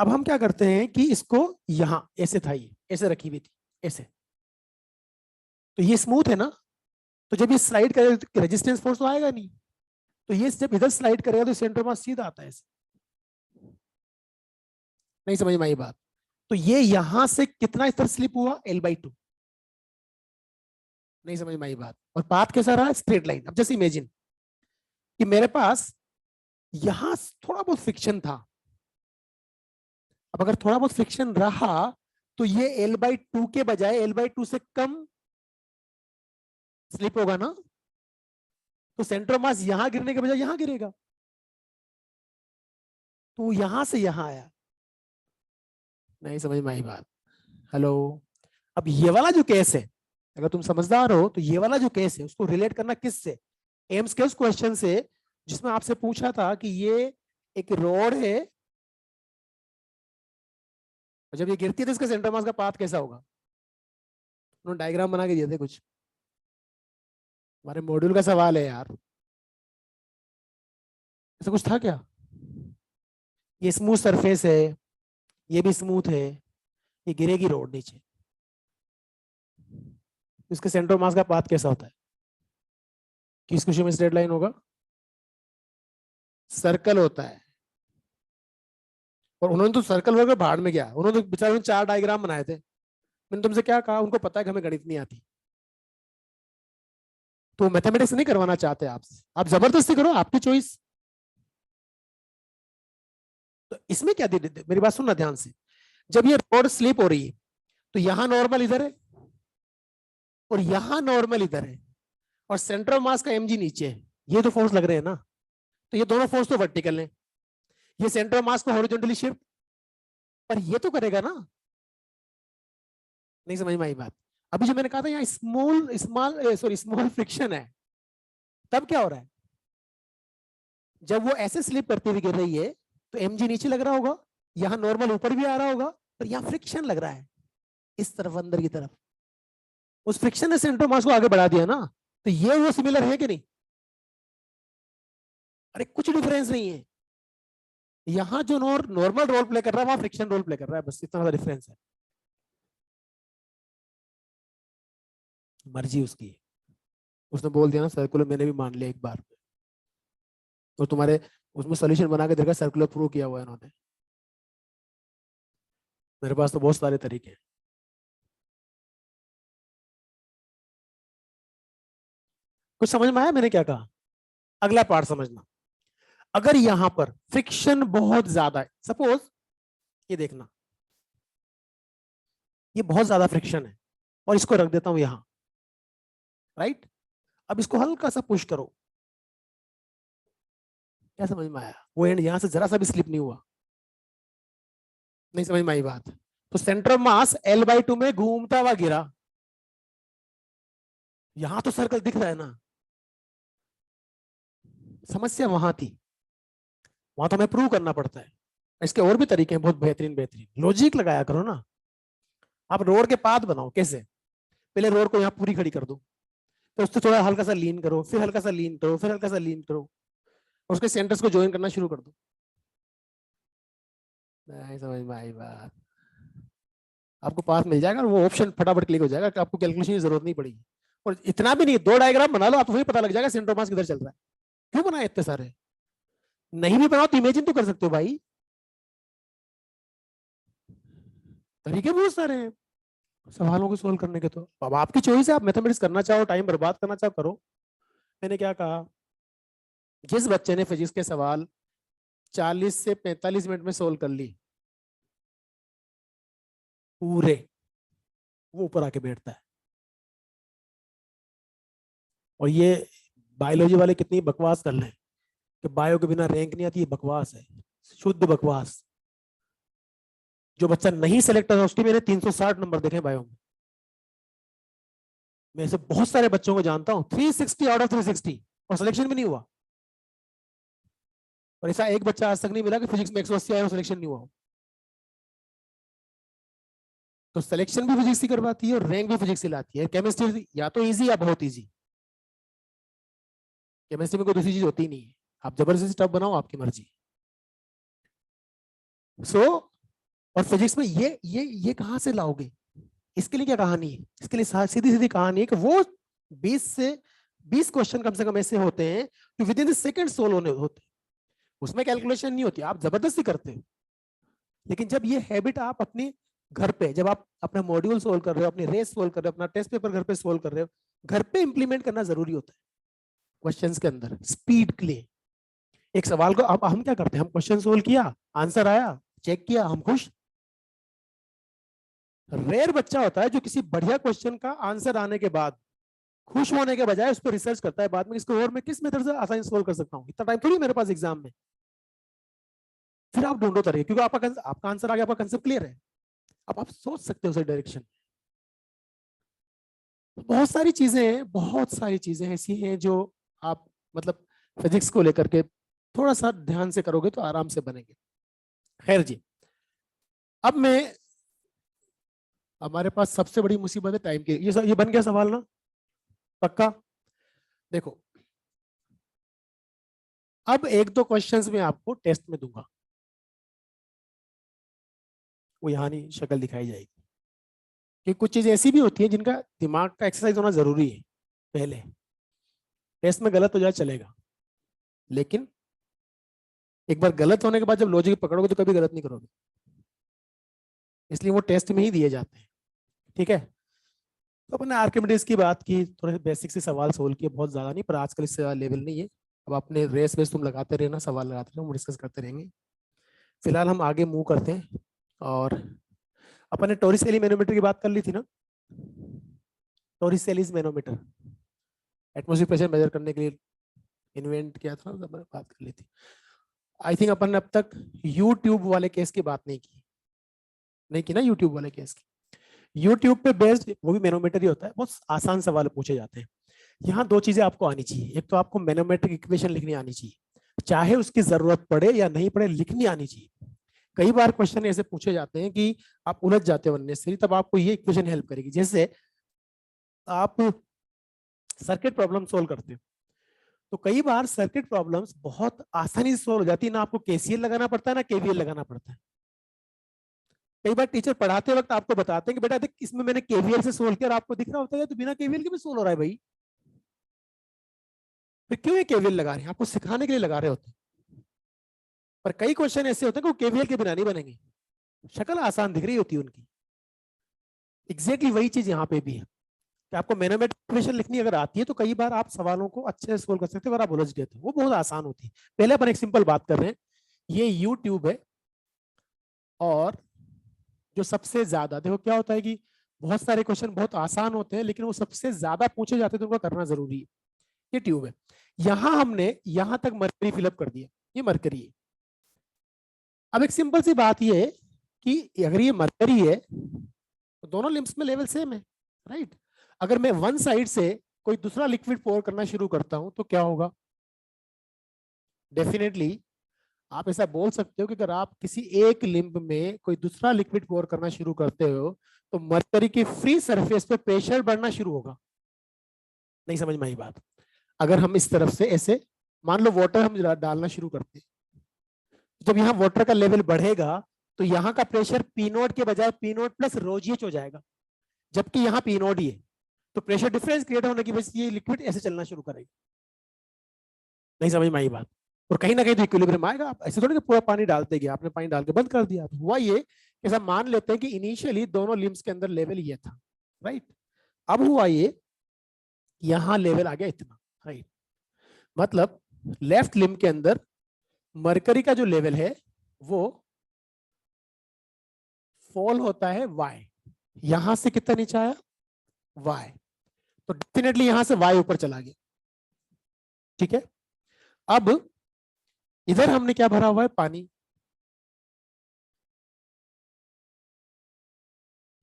अब हम क्या करते हैं कि इसको यहां ऐसे था, ये ऐसे रखी हुई थी, ऐसे, तो ये स्मूथ है ना, तो जब ये स्लाइड करेगा तो रेजिस्टेंस फोर्स तो आएगा नहीं, तो ये जब इधर स्लाइड करेगा तो सेंटर ऑफ मास सीधा आता है ऐसे। नहीं समझ में आई बात? तो ये यहां से कितना इस तरह स्लिप हुआ? L/2। नहीं समझ में आई बात? और पाथ कैसा रहा? Straight line. अब जैसे इमेजिन कि मेरे पास यहां थोड़ा बहुत फ्रिक्शन था, अब अगर थोड़ा बहुत फ्रिक्शन रहा तो ये L/2 के बजाय L/2 से कम स्लिप होगा ना, तो सेंटर ऑफ मास यहां गिरने के बजाय यहां गिरेगा, तो यहां से यहां आया। नहीं समझ में आई बात? हेलो। अब ये वाला जो केस है, अगर तुम समझदार हो तो ये वाला जो केस है उसको रिलेट करना किससे? एम्स के उस क्वेश्चन से जिसमें आपसे पूछा था कि ये एक रोड है और जब ये गिरती है तो इसका सेंटर मास का पाथ कैसा होगा? उन्होंने डायग्राम बना के दिए थे कुछ, हमारे मॉड्यूल का सवाल है यार, ऐसा कुछ था क्या? ये स्मूथ सरफेस है, ये भी स्मूथ है, ये गिरेगी रोड नीचे, इसके सेंटर मास का पाथ कैसा होता है? किस क्वेश्चन में स्ट्रेट लाइन होगा? सर्कल होता है। और उन्होंने तो सर्कल वर्क भाड़ में गया, उन्होंने तो बेचारे 4 डायग्राम बनाए थे। मैंने तुमसे क्या कहा, उनको पता है कि हमें गणित नहीं आती, तो मैथमेटिक्स नहीं करवाना चाहते आपसे, आप जबरदस्ती करो, आपकी चॉइस। तो इसमें क्या मेरी बात सुनना ध्यान से, जब ये रोड स्लिप हो रही है तो यहां नॉर्मल इधर है और यहां नॉर्मल इधर है और सेंटर ऑफ मास का mg नीचे है, ये तो फोर्स लग रहे हैं ना, तो ये दोनों फोर्स तो वर्टिकल है, ये सेंटर ऑफ मास को हॉरिजॉन्टली शिफ्ट, पर ये तो करेगा ना। नहीं समझ में आई बात? अभी जो मैंने कहा था यहाँ स्मॉल फ्रिक्शन है, तब क्या हो रहा है? जब वो ऐसे स्लिप करती हुई गिर रही है तो mg नीचे लग रहा होगा, यहाँ नॉर्मल ऊपर भी आ रहा होगा, पर यहाँ फ्रिक्शन लग रहा है इस तरफ, अंदर की तरफ, उस फ्रिक्शन ने सेंटर मास को आगे बढ़ा दिया ना, तो ये वो सिमिलर है कि नहीं? अरे कुछ डिफरेंस नहीं है, यहाँ जो नॉर्मल रोल प्ले कर रहा है वहां फ्रिक्शन रोल प्ले कर रहा है, बस इतना डिफरेंस है। मर्जी उसकी, उसने बोल दिया ना सर्कुलर, मैंने भी मान लिया एक बार, तो तुम्हारे उसमें सोल्यूशन बना के देखा, सर्कुलर प्रूव किया हुआ है इन्होंने, मेरे पास तो बहुत सारे तरीके हैं। कुछ समझ में आया मैंने क्या कहा? अगला पार्ट समझना, अगर यहां पर फ्रिक्शन बहुत ज्यादा है, सपोज ये देखना, ये बहुत ज्यादा फ्रिक्शन है और इसको रख देता हूं यहां, राइट। अब इसको हल्का सा पुश करो, क्या समझ में आया? वो एंड यहां से जरा सा भी स्लिप नहीं हुआ। नहीं समझ में आई बात? तो सेंटर ऑफ मास L/2 में घूमता हुआ गिरा, यहां तो सर्कल दिख रहा है ना, समस्या वहां थी, वहां तो हमें प्रूव करना पड़ता है। इसके और भी तरीके हैं बहुत बेहतरीन बेहतरीन, लॉजिक लगाया करो ना। आप रोड के पाथ बनाओ, कैसे? पहले रोड को यहाँ पूरी खड़ी कर दो, तो उससे थोड़ा हल्का सा लीन करो, फिर हल्का सा लीन करो, फिर हल्का सा लीन करो, और उसके सेंटर्स को ज्वाइन करना शुरू कर दो। नहीं समझ में आई बात? आपको पाथ मिल जाएगा और वो ऑप्शन फटाफट क्लिक हो जाएगा, कि आपको कैलकुलेशन की जरूरत नहीं पड़ेगी। और इतना भी नहीं, 2 डायग्राम बना लो, आपको वही पता लग जाएगा सेंटर मास किधर चल रहा है। क्यों बनाए इतने सारे? नहीं भी बनाओ तो इमेजिन तो कर सकते हो भाई, तरीके बहुत सारे हैं सवालों को सोल्व करने के। तो अब आपकी चॉइस है, आप मैथमेटिक्स करना चाहो, टाइम बर्बाद करना चाहो, करो। मैंने क्या कहा, जिस बच्चे ने फिजिक्स के सवाल 40 से 45 मिनट में सोल्व कर ली पूरे, वो ऊपर आके बैठता है। और ये बायोलॉजी वाले कितनी बकवास कर रहे हैं कि बायो के बिना रैंक नहीं आती, ये बकवास है, शुद्ध बकवास। जो बच्चा नहीं सेलेक्ट होता उसके मैंने 360 नंबर देखे बायो में, मैं ऐसे बहुत सारे बच्चों को जानता हूँ 360 आउट ऑफ 360 और सिलेक्शन भी नहीं हुआ। और ऐसा एक बच्चा आज तक नहीं मिला कि फिजिक्स में 180 आया और सिलेक्शन नहीं हुआ। तो सिलेक्शन भी फिजिक्स ही करवाती है और रैंक भी फिजिक्स ही लाती है। केमिस्ट्री या तो इजी या बहुत इजी। केमिस्ट्री में कोई दूसरी चीज होती नहीं है, आप जबरदस्ती टफ बनाओ, आपकी मर्जी। और फिजिक्स में ये कहां से लाओगे? इसके लिए क्या कहानी है? इसके लिए सीधी सीधी कहानी है कि वो 20 क्वेश्चन कम से कम ऐसे होते हैं जो with in the second solve होने होते हैं। उसमें कैलकुलेशन नहीं होती, आप जबरदस्ती करते हो। लेकिन जब ये हैबिट आप अपनी घर पे, जब आप अपना मॉड्यूल सोल्व कर रहे हो, अपनी रेस सोल्व कर रहे हो, अपना टेस्ट पेपर घर पे सोल्व कर रहे हो, घर पे इंप्लीमेंट करना जरूरी होता है क्वेश्चंस के अंदर स्पीड के लिए। एक सवाल को अब हम क्या करते हैं, हम क्वेश्चन सोल्व किया, आंसर आया, चेक किया, हम खुश। रेयर बच्चा होता है जो किसी बढ़िया क्वेश्चन का आंसर आने के बाद खुश होने के बजाय उस पर रिसर्च करता है बाद में, इसको और मैं किस मेथड से आसानी सोल्व कर सकता हूँ, इतना टाइम थोड़ी मेरे पास एग्जाम में। फिर आप ढूंढो तरीके, क्योंकि आपका आंसर आ गया, आपका कंसेप्ट क्लियर है, अब आप सोच सकते हो उस डायरेक्शन। बहुत सारी चीजें ऐसी हैं जो आप मतलब फिजिक्स को लेकर के थोड़ा सा ध्यान से करोगे तो आराम से बनेंगे। खैर जी, अब मैं, हमारे पास सबसे बड़ी मुसीबत है टाइम की। ये बन गया सवाल ना? पक्का? देखो, अब एक दो क्वेश्चंस में आपको टेस्ट में दूंगा, वो यहाँ नहीं शक्ल दिखाई जाएगी, कि कुछ चीजें ऐसी भी होती है जिनका दिमाग का एक्सरसाइज होना जरूरी है। पहले टेस्ट में गलत हो जाए चलेगा, लेकिन एक बार गलत होने के बाद जब लॉजिक पकड़ोगे तो कभी गलत नहीं करोगे, इसलिए वो टेस्ट में ही दिए जाते हैं। ठीक है, तो अपने आर्किमिडीज की बात की, थोड़े बेसिक से सवाल सोल्व किए, बहुत ज्यादा नहीं, पर आजकल इससे लेवल नहीं है। अब अपने रेस वेस तुम लगाते रहना, सवाल लगाते रहना, हम डिस्कस करते रहेंगे। फिलहाल हम आगे मूव करते हैं। और अपन ने टोरिसेली मैनोमीटर की बात कर ली थी ना? टोरिसेलीज मैनोमीटर एटमॉस्फेरिक प्रेशर मेजर करने के लिए इन्वेंट किया था, अपन ने बात कर ली थी। आई थिंक अपन ने अब तक यूट्यूब वाले केस की बात नहीं की ना, यूट्यूब वाले केस की। यूट्यूब पे बेस्ड वो भी मैनोमीटर ही होता है, बहुत आसान सवाल पूछे जाते हैं। यहाँ दो चीजें आपको आनी चाहिए, एक तो आपको मैनोमेट्रिक इक्वेशन लिखनी आनी चाहिए, चाहे उसकी जरूरत पड़े या नहीं पड़े, लिखनी आनी चाहिए। कई बार क्वेश्चन ऐसे पूछे जाते हैं कि आप उलझ जाते हो अननेसेसरी, तब आपको ये इक्वेशन हेल्प करेगी। जैसे आप सर्किट प्रॉब्लम सोल्व करते हो, तो कई बार सर्किट प्रॉब्लम्स बहुत आसानी से सोल्व हो जाती है, ना आपको केसीएल लगाना पड़ता है ना केवीएल लगाना पड़ता है। कई बार टीचर पढ़ाते वक्त आपको बताते हैं कि बेटा देख इसमें मैंने केवीएल से सोल्व किया, और आपको दिख रहा होता है तो बिना केवीएल के भी सोल्व हो रहा है भाई, फिर क्यों ये केवीएल लगा रहे हैं? आपको सिखाने के लिए लगा रहे होते हैं। पर कई क्वेश्चन ऐसे होते हैं कि वो केवीएल के बिना नहीं बनेंगे, शक्ल आसान दिख रही होती है उनकी। एग्जैक्टली वही चीज यहाँ पे भी है कि आपको मैथमेटिक्स इक्वेशन लिखनी अगर आती है तो कई बार आप सवालों को अच्छे से सोल्व कर सकते हो, अगर आप उलझ गए तो वो बहुत आसान होती है। पहले अपन एक सिंपल बात कर रहे हैं, ये यूट्यूब है, और जो सबसे ज्यादा, देखो क्या होता है कि बहुत सारे क्वेश्चन बहुत आसान होते हैं लेकिन वो सबसे ज्यादा पूछे जाते हैं तो उनको करना जरूरी है। ये ट्यूब है, यहां हमने यहां तक मरकरी फिलअप कर दिया, ये मरकरी है। अब एक सिंपल सी बात ये है कि अगर ये मरकरी है तो दोनों लिम्स में लेवल सेम है, राइट? अगर मैं वन साइड से कोई दूसरा लिक्विड पोर करना शुरू करता हूं तो क्या होगा? डेफिनेटली आप ऐसा बोल सकते हो कि अगर आप किसी एक लिम्ब में कोई दूसरा लिक्विड पोर करना शुरू करते हो तो मरकरी की फ्री सरफेस पे प्रेशर बढ़ना शुरू होगा। नहीं समझ में आई बात? अगर हम इस तरफ से ऐसे मान लो वाटर हम डालना शुरू करते हैं, जब यहाँ वाटर का लेवल बढ़ेगा तो यहाँ का प्रेशर पी नोट के बजाय पी नोट प्लस रोजीएच हो जाएगा, जबकि यहाँ पी नोट ही है। तो प्रेशर डिफरेंस क्रिएट होने की वजह से ये लिक्विड ऐसे चलना शुरू करेगा। नहीं समझ में आई बात? और कहीं ना कहीं तो इक्विलिब्रियम आएगा। आप ऐसे थोड़ी कि पूरा पानी डालते गए, आपने पानी डाल के बंद कर दिया। तो हुआ ये कि सब मान लेते हैं कि इनिशियली दोनों लिम्स के अंदर लेवल ये था, राइट? अब हुआ ये, यहां लेवल आ गया इतना, राइट? मतलब लेफ्ट लिम्ब के अंदर मरकरी का जो लेवल है वो फॉल होता है वाई, यहां से कितना नीचे आया? वाई। तो डेफिनेटली यहां से वाई ऊपर चला गया, ठीक है? अब इधर हमने क्या भरा हुआ है? पानी।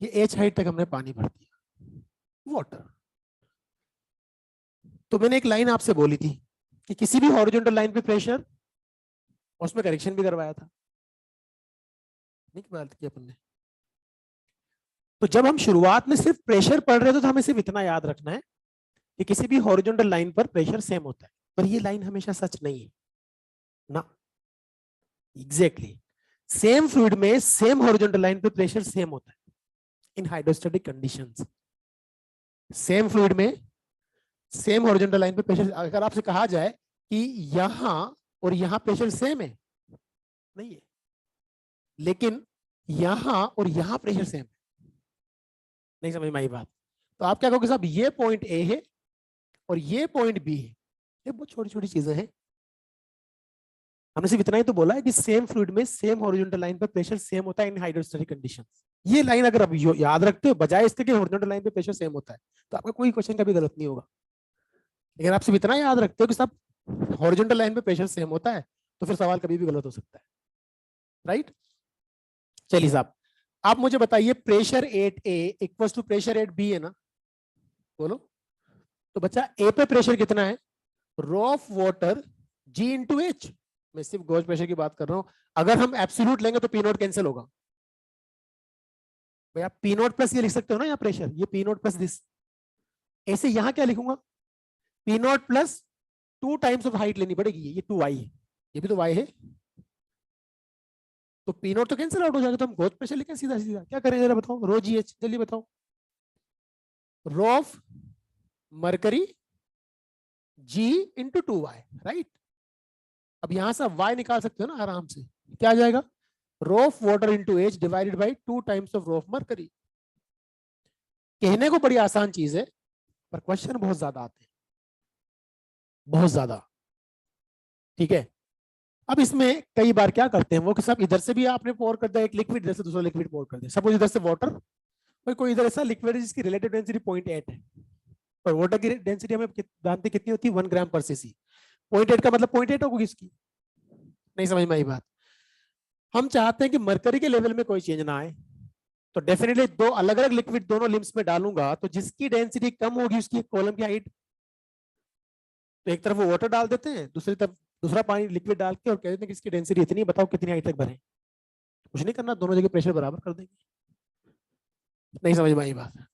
ये एच हाइट तक हमने पानी भर दिया, वाटर। तो मैंने एक लाइन आपसे बोली थी कि किसी भी हॉरिजॉन्टल लाइन पे प्रेशर, उसमें करेक्शन भी करवाया था, नहीं बात की अपन ने। तो जब हम शुरुआत में सिर्फ प्रेशर पढ़ रहे थे तो हमें सिर्फ इतना याद रखना है कि किसी भी हॉरिजॉन्टल लाइन पर प्रेशर सेम होता है, पर ये लाइन हमेशा सच नहीं है ना। एग्जैक्टली सेम फ्लूइड में सेम हॉरिजॉन्टल लाइन पे प्रेशर सेम होता है इन हाइड्रोस्टैटिक कंडीशंस। सेम फ्लूइड में सेम हॉरिजॉन्टल लाइन पे प्रेशर, अगर आपसे कहा जाए कि यहां और यहां प्रेशर सेम है, नहीं है, लेकिन यहां और यहां प्रेशर सेम है, नहीं समझ में आई बात। तो आप क्या कहोगे साहब, ये पॉइंट ए है और ये पॉइंट बी है, ये बहुत छोटी छोटी चीजें हैं। हमने सिर्फ इतना ही तो बोला है कि सेम फ्लूइड में सेम हॉरिजॉन्टल लाइन पर प्रेशर सेम होता है इन हाइड्रोस्टैटिक कंडीशंस। ये लाइन अगर आप याद रखते हो बजाय इसके कि हॉरिजॉन्टल लाइन पे प्रेशर सेम होता है, तो आपका कोई क्वेश्चन कभी गलत नहीं होगा। लेकिन आप सिर्फ इतना याद रखते हो कि साहब हॉरिजॉन्टल लाइन पे प्रेशर सेम होता है, तो फिर सवाल कभी भी गलत हो सकता है, राइट। चलिए साहब, आप मुझे बताइए pressure 8A equals to pressure 8B है ना, बोलो। तो बच्चा ए पे प्रेशर कितना है, rho of water G into H. मैं सिर्फ गॉज प्रेशर की बात कर रहा हूं, अगर हम एब्सोल्यूट लेंगे तो पी नॉट कैंसिल होगा। भाई आप पी नॉट प्लस ये लिख सकते हो ना, यहाँ प्रेशर, ये पी नॉट प्लस दिस। ऐसे यहां क्या लिखूंगा, P not plus 2 times of height लेनी पड़ेगी, ये 2y है, ये भी तो y है, तो पी नॉट तो कैंसिल आउट हो जाएगा, तो हम गॉज प्रेशर लिखें सीधा सीधा। क्या करें जरा बताओ, रो जी एच, जल्दी बताओ। Rho of mercury G into 2y, right. अब यहां से y निकाल सकते हो ना आराम से, क्या आ जाएगा, rho of water into H divided by 2 times of rho of mercury. कहने को बड़ी आसान चीज है, पर क्वेश्चन बहुत ज्यादा आते हैं, बहुत ज्यादा, ठीक है। अब इसमें कई बार क्या करते हैं वो कि सब इधर से भी आपने पोर कर दिया एक लिक्विड, इधर से दूसरा लिक्विड पोर कर दिया, सपोज इधर से वाटर, भाई कोई इधर ऐसा लिक्विड है जिसकी रिलेटिव डेंसिटी 0.8 है, और वाटर की डेंसिटी हमें जानते कितनी होती है, 1 ग्राम पर सीसी। 0.8 का मतलब 0.8 होगी इसकी, नहीं समझ में आई बात। हम चाहते हैं कि मरकरी के लेवल में कोई चेंज ना आए, तो डेफिनेटली दो अलग अलग लिक्विड दोनों लिम्स में डालूंगा, तो जिसकी डेंसिटी कम होगी उसकी कॉलम की हाइट, तो एक तरफ वो वाटर डाल देते हैं, दूसरी तरफ दूसरा पानी लिक्विड डाल के और कह देते हैं कि इसकी डेंसिटी इतनी, बताओ कितनी हाइट तक भरें। कुछ नहीं करना, दोनों जगह प्रेशर बराबर कर देंगे, नहीं समझ में आई बात।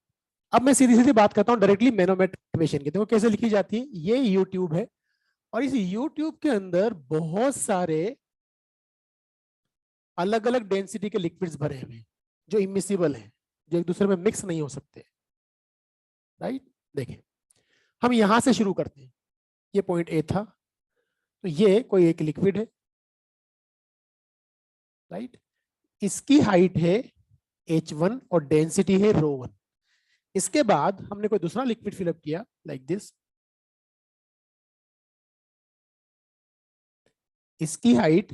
अब मैं सीधी सीधी बात करता हूँ डायरेक्टली मैनोमेट्रिक इक्वेशन की। देखो कैसे लिखी जाती है, ये यूट्यूब है और इस यूट्यूब के अंदर बहुत सारे अलग अलग डेंसिटी के लिक्विड्स भरे हुए हैं जो इमिसिबल हैं, जो एक दूसरे में मिक्स नहीं हो सकते, राइट। देखें हम यहां से शुरू करते हैं, ये पॉइंट ए था, तो ये कोई एक लिक्विड है, राइट। इसकी हाइट है h1 और डेंसिटी है ρ1। इसके बाद हमने कोई दूसरा लिक्विड फिलअप किया लाइक दिस, इसकी हाइट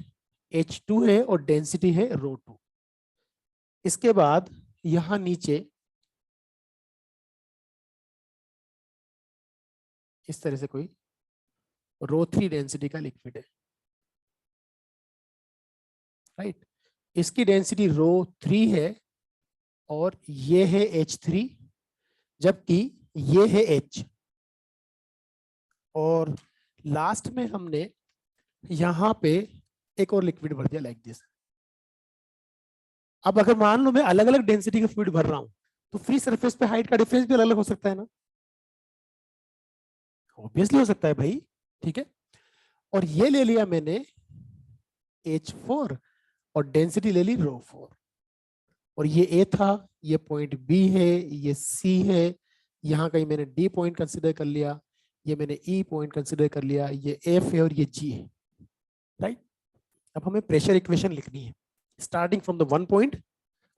h2 है और डेंसिटी है ρ2। इसके बाद यहां नीचे इस तरह से कोई ρ3 डेंसिटी का लिक्विड है, राइट। इसकी डेंसिटी ρ3 है और ये है h3, जबकि ये है h। और लास्ट में हमने यहां पे एक और लिक्विड भर दिया लाइक दिस। अब अगर मान लो मैं अलग अलग डेंसिटी का फ्लूइड भर रहा हूं, तो फ्री सरफेस पे हाइट का डिफरेंस भी अलग अलग हो सकता है ना, ऑब्वियसली हो सकता है भाई, ठीक है। और ये ले लिया मैंने H4 और डेंसिटी ले ली ρ4, और ये A था, ये पॉइंट B है, ये C है, यहाँ कहीं मैंने D पॉइंट कंसिडर कर लिया, ये मैंने E पॉइंट कंसिडर कर लिया, ये F है और ये G है, राइट। अब हमें प्रेशर इक्वेशन लिखनी है starting from the one point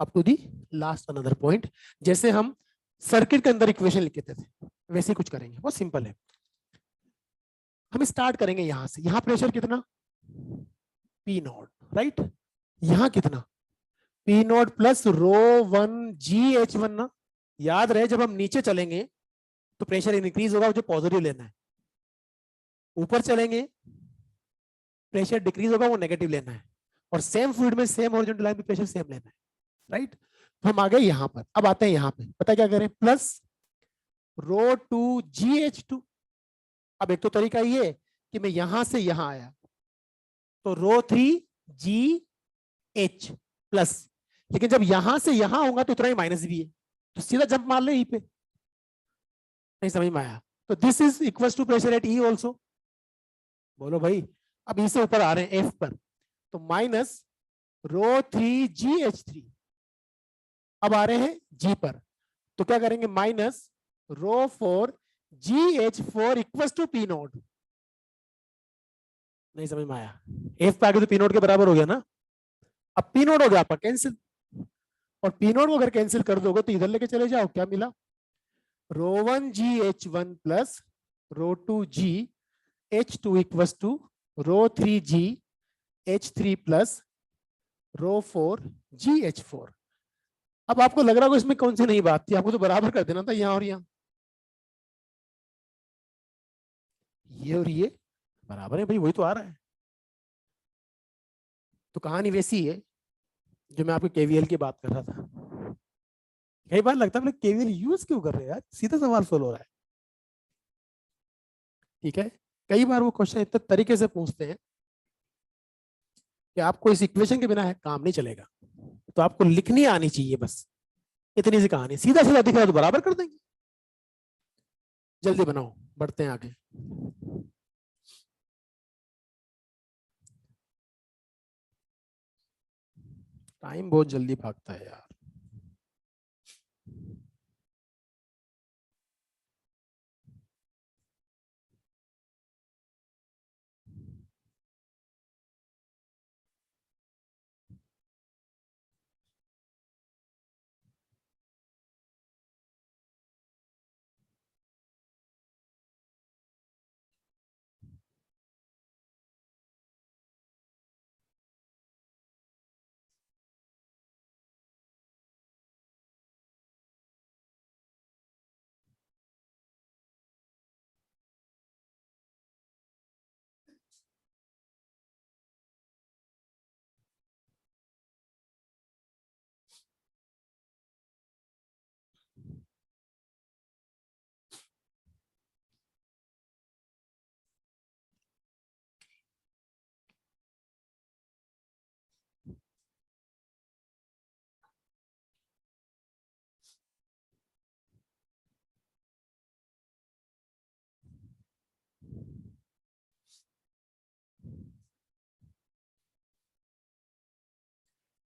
up to the last another point. जैसे हम सर्किट के अंदर इक्वेशन लिखते थे वैसे ही कुछ करेंगे, बहुत सिंपल है। हम स्टार्ट करेंगे यहां से, यहां प्रेशर कितना, P नॉट, राइट। यहां कितना, P नॉट प्लस ρ1 GH1 ना। याद रहे जब हम नीचे चलेंगे तो प्रेशर इंक्रीज होगा, जो पॉजिटिव लेना है, ऊपर चलेंगे प्रेशर डिक्रीज होगा, वो नेगेटिव लेना है, और सेम फ्लूइड में सेम हॉरिजॉन्टल लाइन पे प्रेशर सेम लेना है, राइट। तो हम आ गए यहां पर, अब आते हैं यहां पे, पता क्या करें, प्लस ρ2 GH2, अब एक तो तरीका ये कि मैं यहां से यहां आया तो रो 3 GH प्लस, लेकिन जब यहां से यहां होगा तो उतना ही माइनस भी है, तो सीधा जंप मार ले ई पे। नहीं समझ में आया? तो this is equal to pressure at E also. बोलो भाई। अब ई से ऊपर आ रहे हैं एफ पर, तो माइनस रो 3 GH3। अब आ रहे हैं जी पर, तो क्या करेंगे? Minus rho 4 GH4 equal to P naught. नहीं समझ में आया? एफ पे आगे तो पी नोट के बराबर हो गया ना। अब पी नोट हो गया आपका कैंसिल, और पी नोट को अगर कैंसिल कर दोगे तो इधर लेके चले जाओ, क्या मिला? Rho 1 GH1 plus rho 2 GH2 equal to rho 3 GH3 plus rho 4 GH4। अब आपको लग रहा होगा इसमें कौन सी नई बात थी, आपको तो बराबर कर देना था यहां और यहां। ये और ये बराबर है भाई, वही तो आ रहा है। तो कहानी वैसी है जो मैं आपको केवीएल की बात कर रहा था। कई बार लगता है केवीएल यूज क्यों कर रहे हैं यार, सीधा सवाल सोल्व हो रहा है। ठीक है, कई बार वो क्वेश्चन इतने तरीके से पूछते हैं कि आपको इस इक्वेशन के बिना है काम नहीं चलेगा, तो आपको लिखनी आनी चाहिए बस, इतनी सी कहानी। सीधा सीधा दिख रहा है तो बराबर कर देंगे। जल्दी बनाओ, बढ़ते हैं आगे। टाइम बहुत जल्दी भागता है यार।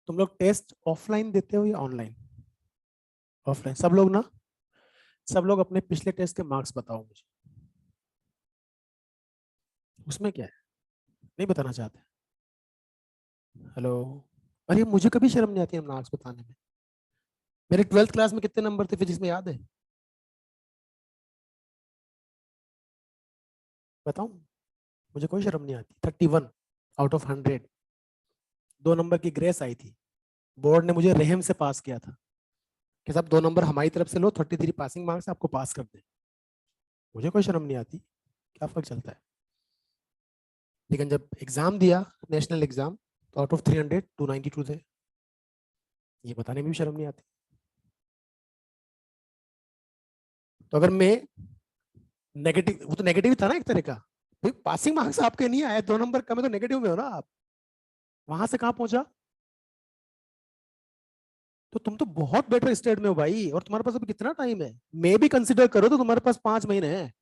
तुम लोग टेस्ट ऑफलाइन देते हो या ऑनलाइन? ऑफलाइन सब लोग ना। सब लोग अपने पिछले टेस्ट के मार्क्स बताओ मुझे। उसमें क्या है, नहीं बताना चाहते? हेलो। अरे मुझे कभी शर्म नहीं आती है मार्क्स बताने में। मेरे 12th क्लास में कितने नंबर थे फिजिक्स में, याद है? बताऊं? मुझे कोई शर्म नहीं आती। 31 आउट ऑफ 100। 2 नंबर की ग्रेस आई थी, बोर्ड ने मुझे रहम से पास किया था कि साहब 2 नंबर हमारी तरफ से लो, 33 पासिंग मार्क्स आपको पास कर दे। मुझे कोई शर्म नहीं आती, क्या फर्क चलता है? लेकिन जब एग्जाम दिया, नेशनल एग्जाम, तो आउट ऑफ 300 292 थे। ये बताने में भी शर्म नहीं आती। तो अगर मैं नेगेटिव, वो तो नेगेटिव था ना एक तरह का, भाई पासिंग मार्क्स आपके नहीं आए, 2 नंबर कम है, तो नेगेटिव में हो ना आप। वहां से कहां पहुंचा? तो तुम तो बहुत बेटर स्टेट में हो भाई, और तुम्हारे पास अभी कितना टाइम है? मैं भी कंसिडर करो तो तुम्हारे पास 5 महीने हैं।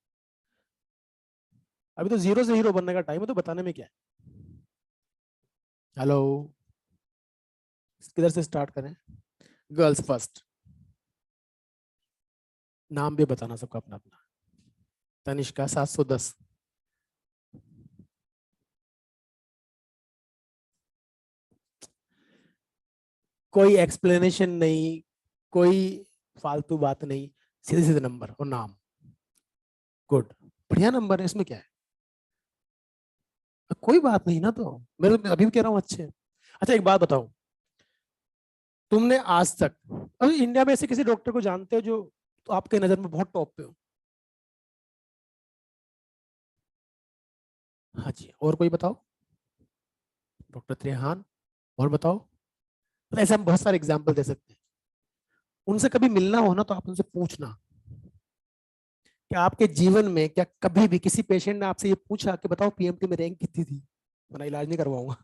अभी तो जीरो से हीरो बनने का टाइम है, तो बताने में क्या है? हेलो। किधर से स्टार्ट करें? Girls first. नाम भी बताना सबका अपना अपना। तनिष्का 710। कोई एक्सप्लेनेशन नहीं, कोई फालतू बात नहीं, सीधे सीधे नंबर और नाम। गुड, बढ़िया नंबर है, इसमें क्या है? कोई बात नहीं ना, तो मैं अभी भी कह रहा हूँ अच्छे। अच्छा एक बात बताओ, तुमने आज तक अभी इंडिया में ऐसे किसी डॉक्टर को जानते हो जो तो आपके नजर में बहुत टॉप पे हो? हाँ जी, और कोई बताओ? डॉक्टर त्रेहान। और बताओ? तो ऐसे हम बहुत सारे एग्जाम्पल दे सकते हैं। उनसे कभी मिलना हो ना तो आप उनसे पूछना कि आपके जीवन में क्या कभी भी किसी पेशेंट ने आपसे ये पूछा कि बताओ पीएमटी में रैंक कितनी थी? मैं इलाज नहीं करवाऊंगा।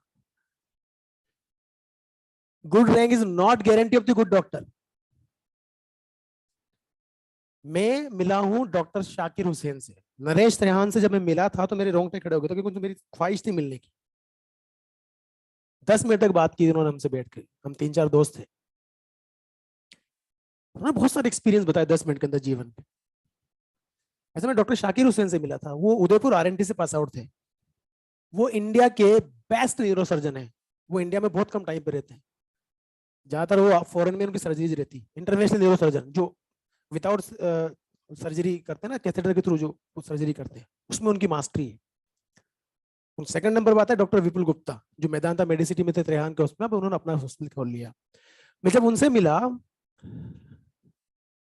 Good rank is not guarantee of the good doctor. मैं मिला हूं डॉक्टर शाकिर हुसैन से, नरेश त्रेहान से जब मैं मिला था तो मेरे रोंगटे खड़े हो गए थे, क्योंकि मेरी ख्वाहिश थी मिलने की। 10 मिनट तक बात की उन्होंने हमसे बैठ के, हम 3-4 दोस्त थे। उन्होंने बहुत सारे एक्सपीरियंस बताया 10 मिनट के अंदर जीवन में। ऐसे मैं डॉक्टर शाकिर हुसैन से मिला था, वो उदयपुर आरएनटी से पास आउट थे। वो इंडिया के बेस्ट न्यूरो सर्जन है। वो इंडिया में बहुत कम टाइम पे रहते हैं, ज्यादातर वो फॉरेन में उनकी सर्जरीज रहती। इंटरनेशनल न्यूरो सर्जन जो विदाउट सर्जरी करते हैं ना, कैथेटर के थ्रू जो सर्जरी करते हैं, उसमें उनकी मास्टरी है। सेकंड नंबर पर आता है डॉक्टर विपुल गुप्ता, जो मेदांता मेडिसिटी में थे त्रेहान के हॉस्पिटल, उन्होंने अपना हॉस्पिटल खोल लिया। मैं जब उनसे मिला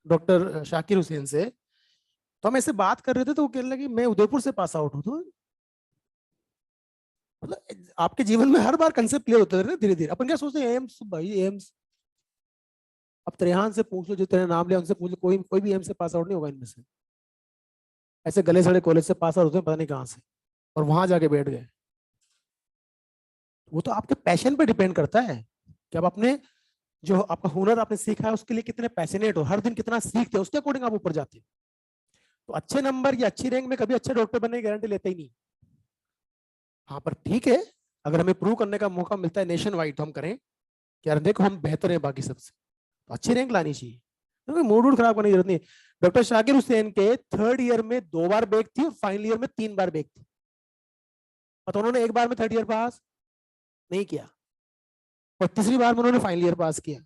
डॉक्टर शाकिर हुसैन से, तो हम ऐसे बात कर रहे थे, तो वो कहने लगे मैं उदयपुर से पास आउट हूँ। तो मतलब आपके जीवन में हर बार कंसेप्ट क्लियर होते रहते धीरे धीरे। अपन क्या सोचते हैं एम्स भाई एम्स। अब त्रेहान से पूछ लो, जो तेरे नाम लिया उनसे पूछ लो, कोई कोई भी एम्स से पास आउट नहीं होगा इनमें से। ऐसे गले सड़े कॉलेज से पास आउट होते हैं पता नहीं कहाँ से, और वहां जाके बैठ गए। वो तो आपके पैशन पे डिपेंड करता है कि आप अपने जो आपका हुनर आपने सीखा है उसके लिए कितने पैशनेट हो, हर दिन कितना सीखते हो, उसके अकॉर्डिंग आप ऊपर जाते हो। तो अच्छे नंबर या अच्छी रैंक में कभी अच्छे डॉक्टर बनने की गारंटी लेते ही नहीं। हाँ पर ठीक है, अगर हमें प्रूव करने का मौका मिलता है नेशन वाइड तो हम करें कि यार देखो हम बेहतर हैं बाकी सबसे, तो अच्छी रैंक लानी चाहिए, क्योंकि मूड वूड खराब करने की जरूरत नहीं। डॉक्टर शाकिर हुसैन के थर्ड ईयर में 2 बार बैक थी और फाइनल ईयर में 3 बार बैक थी, और तो उन्होंने एक बार में थर्ड ईयर पास नहीं किया, और तीसरी बार में उन्होंने फाइनल ईयर पास किया।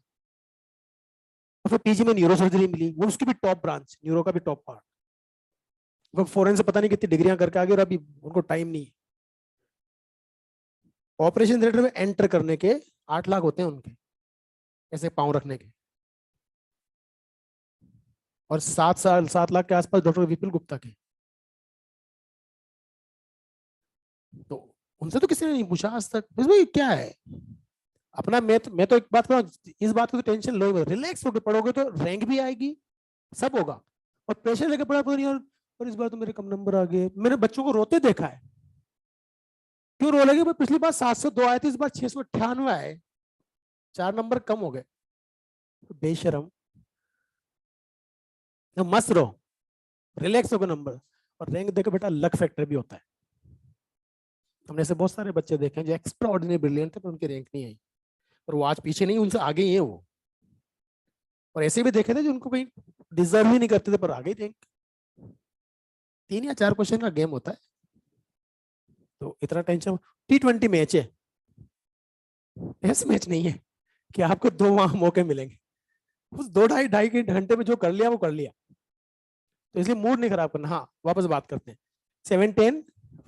और फिर पीजी में न्यूरो सर्जरी मिली, वो उसकी भी टॉप ब्रांच, न्यूरो का भी टॉप पार्ट। वो फॉरेन से पता नहीं कितनी डिग्रियां करके आ गए, और अभी उनको टाइम नहीं। ऑपरेशन थिएटर में एंटर करने के 8 लाख होते हैं उनके, ऐसे पाँव रखने के। और 7 लाख के आसपास डॉक्टर विपुल गुप्ता के। तो उनसे तो किसी ने नहीं पूछा आज तक भाई क्या है अपना। मैं तो एक बात कहूँ, इस बात की तो टेंशन लो ही, रिलैक्स होकर पढ़ोगे तो रैंक भी आएगी, सब होगा। और प्रेशर लेके पढ़ा पता नहीं यार, और इस बार तो मेरे कम नंबर आ गए। मैंने बच्चों को रोते देखा है। क्यों रो लगे भाई, पिछली बार 702 आए थे, इस बार 698 आए, 4 नंबर कम हो गए। बेशरम। तो मस्त रहो, रिलैक्स होकर नंबर। और रैंक देखो बेटा, लक फैक्टर भी होता है। हमने ऐसे बहुत सारे बच्चे देखे हैं जो एक्स्ट्रा ऑर्डिनरी ब्रिलियंट थे पर उनकी रैंक नहीं आई, और वो आज पीछे नहीं, उनसे आगे ही है वो। और ऐसे भी देखे थे जो उनको कहीं डिजर्व ही नहीं करते थे पर आगे ही रैंक। 3 या 4 क्वेश्चन का गेम होता है, तो इतना टेंशन। T20 मैच है, ऐसे मैच नहीं है कि आपको 2 मौके मिलेंगे। उस 2 ढाई 2.5 घंटे में जो कर लिया वो कर लिया, तो इसलिए मूड नहीं खराब करना। हाँ वापस बात करते हैं। 710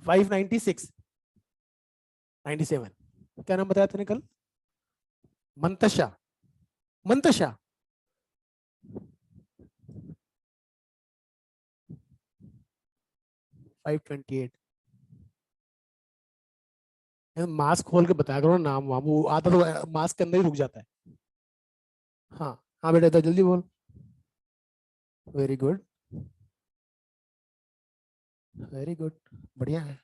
596 97। क्या नाम बताया तूने कल? मंतशा। मंतशा। 528। मास्क खोल के बताया करो नाम वाम, वो आता तो मास्क के अंदर ही रुक जाता है। हाँ हाँ बेटा तो जल्दी बोल। वेरी गुड, वेरी गुड, बढ़िया है।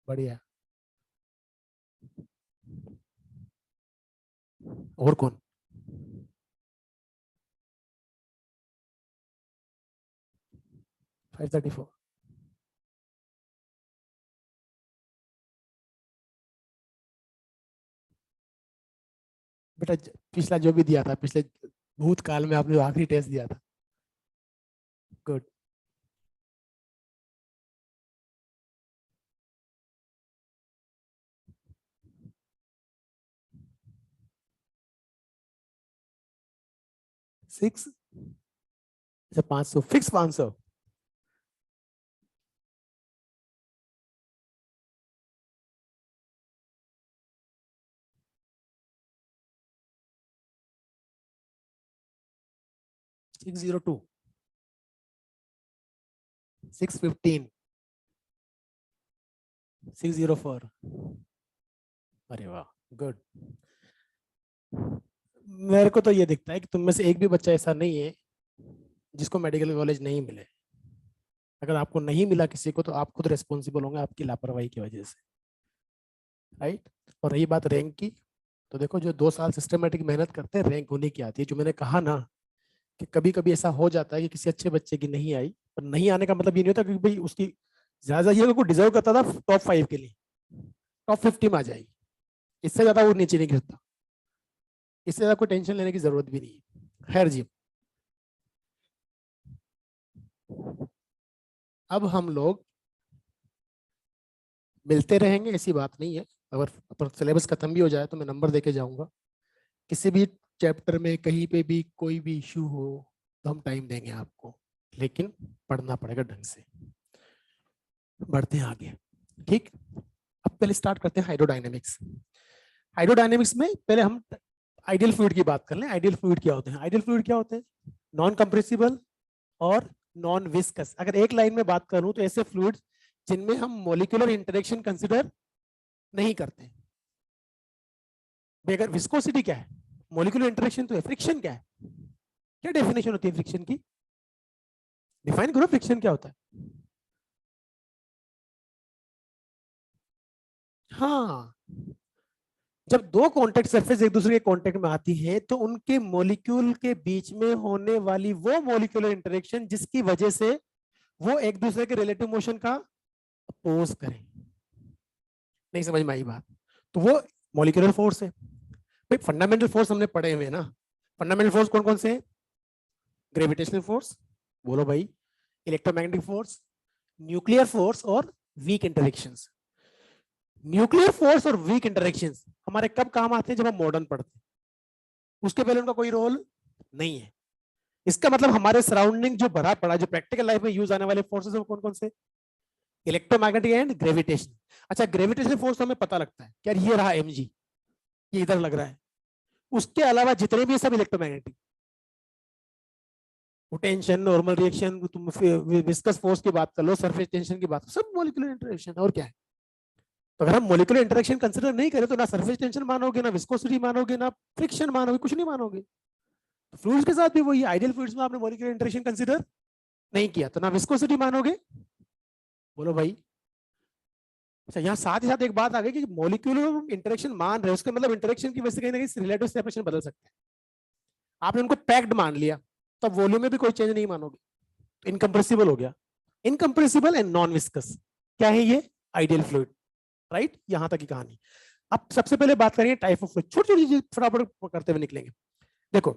बढ़िया। और कौन? 534। बेटा पिछला जो भी दिया था, पिछले भूतकाल में आपने जो आखिरी टेस्ट दिया था। गुड। 6। अच्छा 500 फिक्स 500। 602। 615। 604। अरे वाह, गुड। मेरे को तो ये दिखता है कि तुम में से एक भी बच्चा ऐसा नहीं है जिसको मेडिकल कॉलेज नहीं मिले। अगर आपको नहीं मिला किसी को तो आप खुद रिस्पॉन्सिबल होंगे आपकी लापरवाही की वजह से, राइट। और रही बात रैंक की, तो देखो जो 2 साल सिस्टमेटिक मेहनत करते हैं रैंक होने की आती है। जो मैंने कहा ना कि कभी कभी ऐसा हो जाता है कि किसी अच्छे बच्चे की नहीं आई, पर नहीं आने का मतलब ये नहीं होता कि भाई उसकी ज्यादा ये को डिजर्व करता था टॉप 5 के लिए, टॉप 50 में आ जाएगी, इससे ज्यादा वो नीचे नहीं गिरता, इससे ज्यादा कोई टेंशन लेने की जरूरत भी नहीं है। खैर जी, अब हम लोग मिलते रहेंगे, ऐसी बात नहीं है। अगर सिलेबस खत्म भी हो जाए तो मैं नंबर देके जाऊंगा। किसी भी चैप्टर में कहीं पे भी कोई भी इशू हो तो हम टाइम देंगे आपको, लेकिन पढ़ना पड़ेगा ढंग से। बढ़ते हैं आगे, ठीक। अब पहले स्टार्ट करते हैं हाइड्रोडायनेमिक्स। हाइड्रोडायनेमिक्स में पहले हम आइडियल फ्लूइड की बात कर लें। आइडियल फ्लूइड क्या होते हैं? आइडियल फ्लूइड क्या होते हैं? नॉन कंप्रेसिबल और नॉन विस्कस। अगर एक लाइन में बात करूं तो ऐसे फ्लूइड जिनमें हम मॉलिक्यूलर इंटरेक्शन कंसिडर नहीं करते। अगर विस्कोसिटी क्या है? मॉलिक्यूलर इंटरेक्शन तो है। फ्रिक्शन क्या है? क्या डेफिनेशन होती है फ्रिक्शन की? डिफाइन करो, फ्रिक्शन क्या होता है? हाँ, जब दो कॉन्टेक्ट सरफेस एक दूसरे के कॉन्टेक्ट में आती है तो उनके मॉलिक्यूल के बीच में होने वाली वो मॉलिक्यूलर इंटरेक्शन जिसकी वजह से वो एक दूसरे के रिलेटिव मोशन का अपोज करें। नहीं समझ में आई बात? तो वो मॉलिक्यूलर फोर्स है। भाई फंडामेंटल फोर्स हमने पढ़े हुए ना। फंडामेंटल फोर्स कौन कौन से हैं? ग्रेविटेशनल फोर्स, बोलो भाई, इलेक्ट्रोमैग्नेटिक फोर्स, न्यूक्लियर फोर्स और वीक इंटरेक्शंस। न्यूक्लियर फोर्स और वीक इंटरेक्शंस हमारे कब काम आते हैं? जब हम मॉडर्न पढ़ते हैं। उसके पहले उनका कोई रोल नहीं है। इसका मतलब हमारे सराउंडिंग जो भरा पड़ा, जो प्रैक्टिकल लाइफ में यूज आने वाले फोर्सेस है वो कौन कौन से? Electromagnetic and gravitation. अच्छा, ग्रेविटेशनल फोर्स तो हमें पता लगता है कि यार ये रहा mg, ये इधर लग रहा है। उसके अलावा जितने भी सब इलेक्ट्रोमैग्नेटिक, टेंशन, नॉर्मल रिएक्शन, तुम विस्कस फोर्स की बात कर लो, सरफेस टेंशन की बात, सब मॉलिक्यूलर इंटरेक्शन। और क्या है? तो अगर हम मॉलिक्यूलर इंटरेक्शन कंसिडर नहीं करें तो ना सरफेस टेंशन मानोगे, ना विस्कोसिटी मानोगे, ना फ्रिक्शन मानोगे, कुछ नहीं मानोगे। तो फ्लूइड्स के साथ भी वही, आइडियल फ्लूइड्स में आपने मॉलिक्यूलर इंटरेक्शन कंसिडर नहीं किया तो ना विस्कोसिटी मानोगे, बोलो भाई। अच्छा, यहाँ साथ ही साथ एक बात आ गई कि मॉलिक्यूलर इंटरेक्शन मान रहे हो, उसके मतलब इंटरेक्शन की वजह से कहीं ना कहीं रिलेटिव सेपरेशन बदल सकता है। आपने उनको पैक्ड मान लिया तो वॉल्यूम में भी कोई चेंज नहीं मानोगे, तो इनकम्प्रेसिबल हो गया। इनकम्प्रेसिबल एंड नॉन विस्कस क्या है? ये आइडियल फ्लूइड, राइट। यहां तक की कहानी। अब सबसे पहले बात करेंगे टाइप ऑफ फ्लूइड, छोटी छोटी चीज फटाफट करते हुए निकलेंगे। देखो,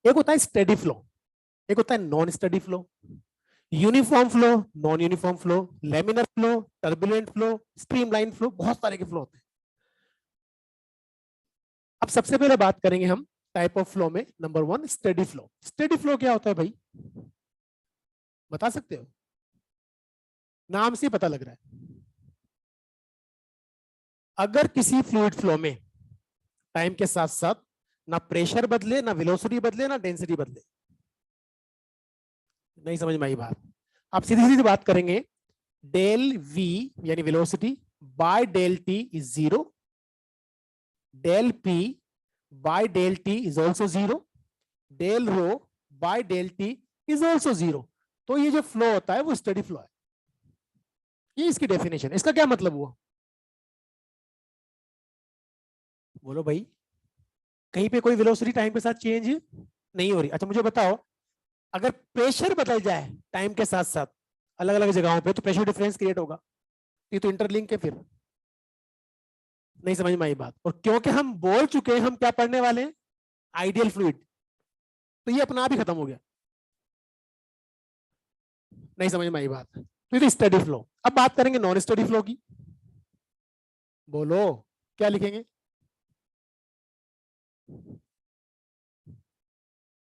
एक होता है स्टेडी फ्लो, एक होता है non steady flow, uniform flow, non uniform flow, laminar flow, turbulent flow, streamline flow, बहुत सारे के फ्लो होते हैं। अब सबसे पहले बात करेंगे हम टाइप ऑफ फ्लो में। Number 1, steady flow. Steady flow क्या होता है भाई? बता सकते हो? नाम से पता लग रहा है। अगर किसी फ्लूइड फ्लो में टाइम के साथ साथ ना प्रेशर बदले, ना वेलोसिटी बदले, ना डेंसिटी बदले, नहीं समझ में आई बात? आप सीधी सीधी बात करेंगे, डेल वी यानी velocity by del T is 0, del P by del T is also 0, del rho by del T is also 0। तो ये जो फ्लो होता है वो स्टेडी फ्लो है। ये इसकी डेफिनेशन है। इसका क्या मतलब हुआ? बोलो भाई, कहीं पे कोई वेलोसिटी टाइम के साथ चेंज नहीं हो रही। अच्छा मुझे बताओ, अगर प्रेशर बदल जाए टाइम के साथ साथ अलग अलग जगहों पे तो प्रेशर डिफरेंस क्रिएट होगा। ये तो इंटरलिंक है। फिर नहीं समझ में आई बात? और क्योंकि हम बोल चुके हैं हम क्या पढ़ने वाले हैं, आइडियल फ्लूइड, तो ये अपना आप ही खत्म हो गया। नहीं समझ में आई बात? तो ये स्टडी फ्लो। अब बात करेंगे नॉन स्टडी फ्लो की। बोलो, क्या लिखेंगे?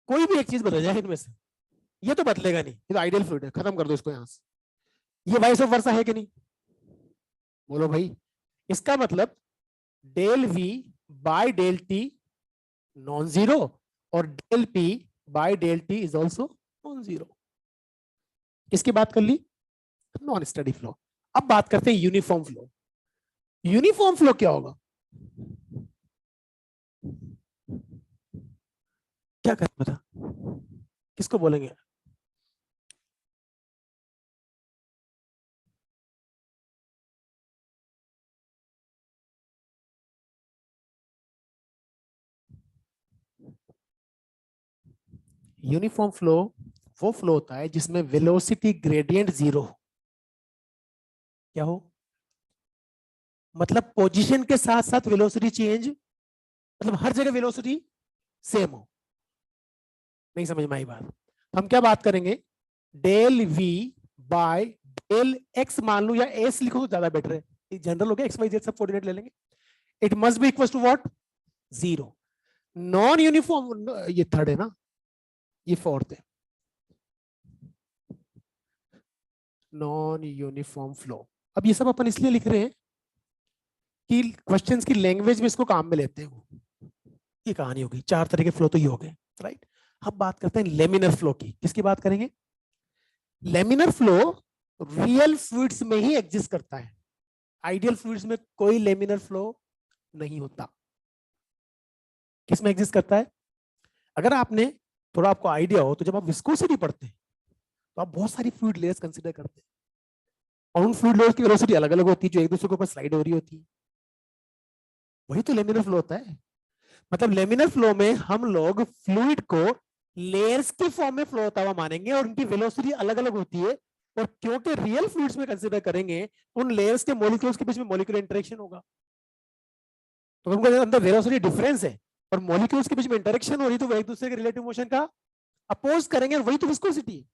कोई भी एक चीज बदल जाए इनमें से, ये तो बदलेगा नहीं, ये तो आइडियल फ्लूइड है, खत्म कर दो इसको यहां से। ये वाइस ऑफ वर्सा है कि नहीं? बोलो भाई। इसका मतलब del V by del T non zero और del P by del T is also non zero. किसकी बात कर ली? Non steady flow. अब बात करते हैं यूनिफॉर्म फ्लो। यूनिफॉर्म फ्लो क्या होगा? क्या करें बता, किसको बोलेंगे? यूनिफॉर्म फ्लो वो फ्लो होता है जिसमें वेलोसिटी ग्रेडियंट जीरो हो। क्या हो? मतलब पोजीशन के साथ साथ वेलोसिटी चेंज, मतलब हर जगह वेलोसिटी सेम हो। नहीं समझ में आई बात? हम क्या बात करेंगे, del V by del X मान लू, या एस लिखो तो ज्यादा बेटर है, जनरल हो गया, एक्स वाई जेड सब कोऑर्डिनेट ले लेंगे। It must be equal to what? Zero. Non uniform, ये थर्ड है ना, ये फोर्थ है, नॉन यूनिफॉर्म फ्लो। अब ये सब अपन इसलिए लिख रहे हैं कि क्वेश्चंस की लैंग्वेज में इसको काम में लेते हैं वो। ये कहानी होगी, चार तरह के फ्लो तो ये हो गए, राइट। अब बात करते हैं लेमिनर फ्लो की। किसकी बात करेंगे? लेमिनर फ्लो रियल फ्लूइड्स में ही एग्जिस्ट करता है, आइडियल फ्लूइड्स में कोई लेमिनर फ्लो नहीं होता। किस में एग्जिस्ट करता है? अगर आपने थोड़ा आपको आइडिया हो तो जब आप विस्कोसिटी पढ़ते हैं तो आप बहुत सारी फ्लूइड लेयर्स कंसीडर करते हैं, और उन फ्लूइड लेयर्स की वेलोसिटी अलग अलग होती है जो एक दूसरे के ऊपर स्लाइड हो रही होती है। वही तो लेमिनर फ्लो होता है। मतलब लेमिनर फ्लो में हम लोग फ्लूइड को लेयर्स के फॉर्म में फ्लो होता हुआ मानेंगे और उनकी वेलोसिटी अलग अलग होती है, और क्योंकि रियल फ्लूइड्स में कंसीडर करेंगे उन लेयर्स के मॉलिक्यूल्स के बीच में मॉलिक्यूलर इंटरेक्शन होगा। तो उनके अंदर वेलोसिटी डिफरेंस है और मॉलिक्यूल्स के बीच में इंटरेक्शन हो रही, तो वो एक दूसरे के रिलेटिव मोशन का अपोज करेंगे, और वही तो विस्कोसिटी है।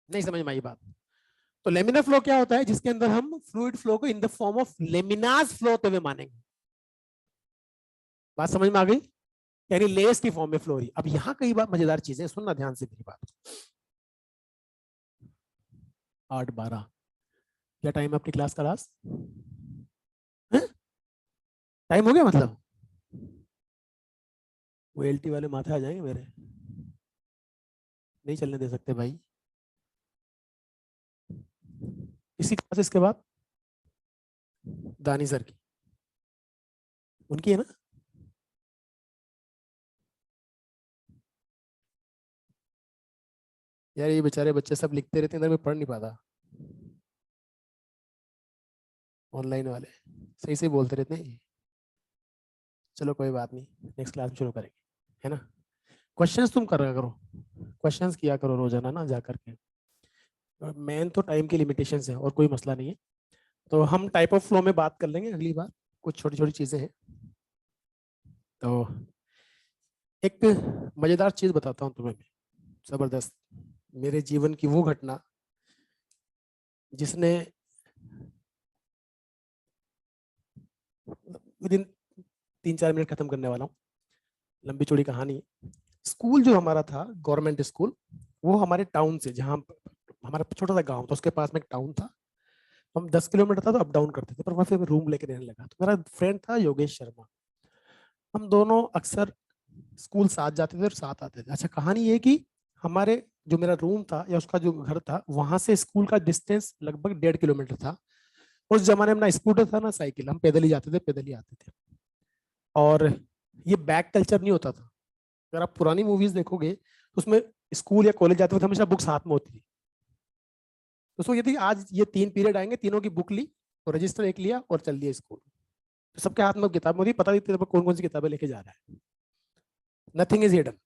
नहीं समझ में आई बात? तो लेमिनर फ्लो क्या होता है? जिसके अंदर हम फ्लूइड फ्लो को in the form of laminar flow होते हुए मानेंगे। बात समझ में आ गई? यानी लेस की फॉर्म में फ्लो हो रही। अब यहां कई बार मजेदार चीजें, सुनना ध्यान से मेरी बात। 8:12 क्या टाइम है अपनी क्लास का लास्ट? टाइम हो गया मतलब? वो एलटी वाले माथे आ जाएंगे मेरे, नहीं चलने दे सकते भाई। इसी क्लास इसके बाद दानी सर की, उनकी है ना? यार ये बेचारे बच्चे सब लिखते रहते हैं, इधर मैं पढ़ नहीं पाता। ऑनलाइन वाले सही सही बोलते रहते हैं। चलो कोई बात नहीं, नेक्स्ट क्लास में शुरू करेंगे, है ना? क्वेश्चंस तुम कर करो, क्वेश्चंस किया करो रोजाना ना जा करके। मेन तो टाइम की लिमिटेशन है और कोई मसला नहीं है। तो हम टाइप ऑफ फ्लो में बात कर लेंगे अगली बार, कुछ छोटी छोटी चीजें हैं। तो एक मजेदार चीज बताता हूँ तुम्हें, जबरदस्त, मेरे जीवन की वो घटना जिसने विद इन 3-4 मिनट खत्म करने वाला हूँ, लंबी चौड़ी कहानी। स्कूल जो हमारा था, गवर्नमेंट स्कूल, वो हमारे टाउन से, जहाँ हमारा छोटा सा गांव था उसके पास में एक टाउन था। हम 10 किलोमीटर था तो अप डाउन करते थे, पर वहाँ फिर रूम लेके रहने लगा। तो मेरा फ्रेंड था योगेश शर्मा, हम दोनों अक्सर स्कूल साथ जाते थे और साथ आते थे। अच्छा, कहानी ये कि हमारे जो मेरा रूम था या उसका जो घर था, वहां से स्कूल का डिस्टेंस लगभग 1.5 किलोमीटर था। उस जमाने में ना स्कूटर था ना साइकिल, हम पैदल ही जाते थे, पैदल ही आते थे। और ये बैक कल्चर नहीं होता था। अगर आप पुरानी मूवीज देखोगे तो उसमें स्कूल या कॉलेज जाते वक्त हमेशा बुक्स हाथ में होती थी। तो उसमें ये थी, आज ये 3 पीरियड आएंगे, तीनों की बुक ली और रजिस्टर एक लिया और चल दिया स्कूल। तो सबके हाथ में किताब होती, पता नहीं कौन कौन सी किताबें लेके जा रहा है। Nothing is hidden.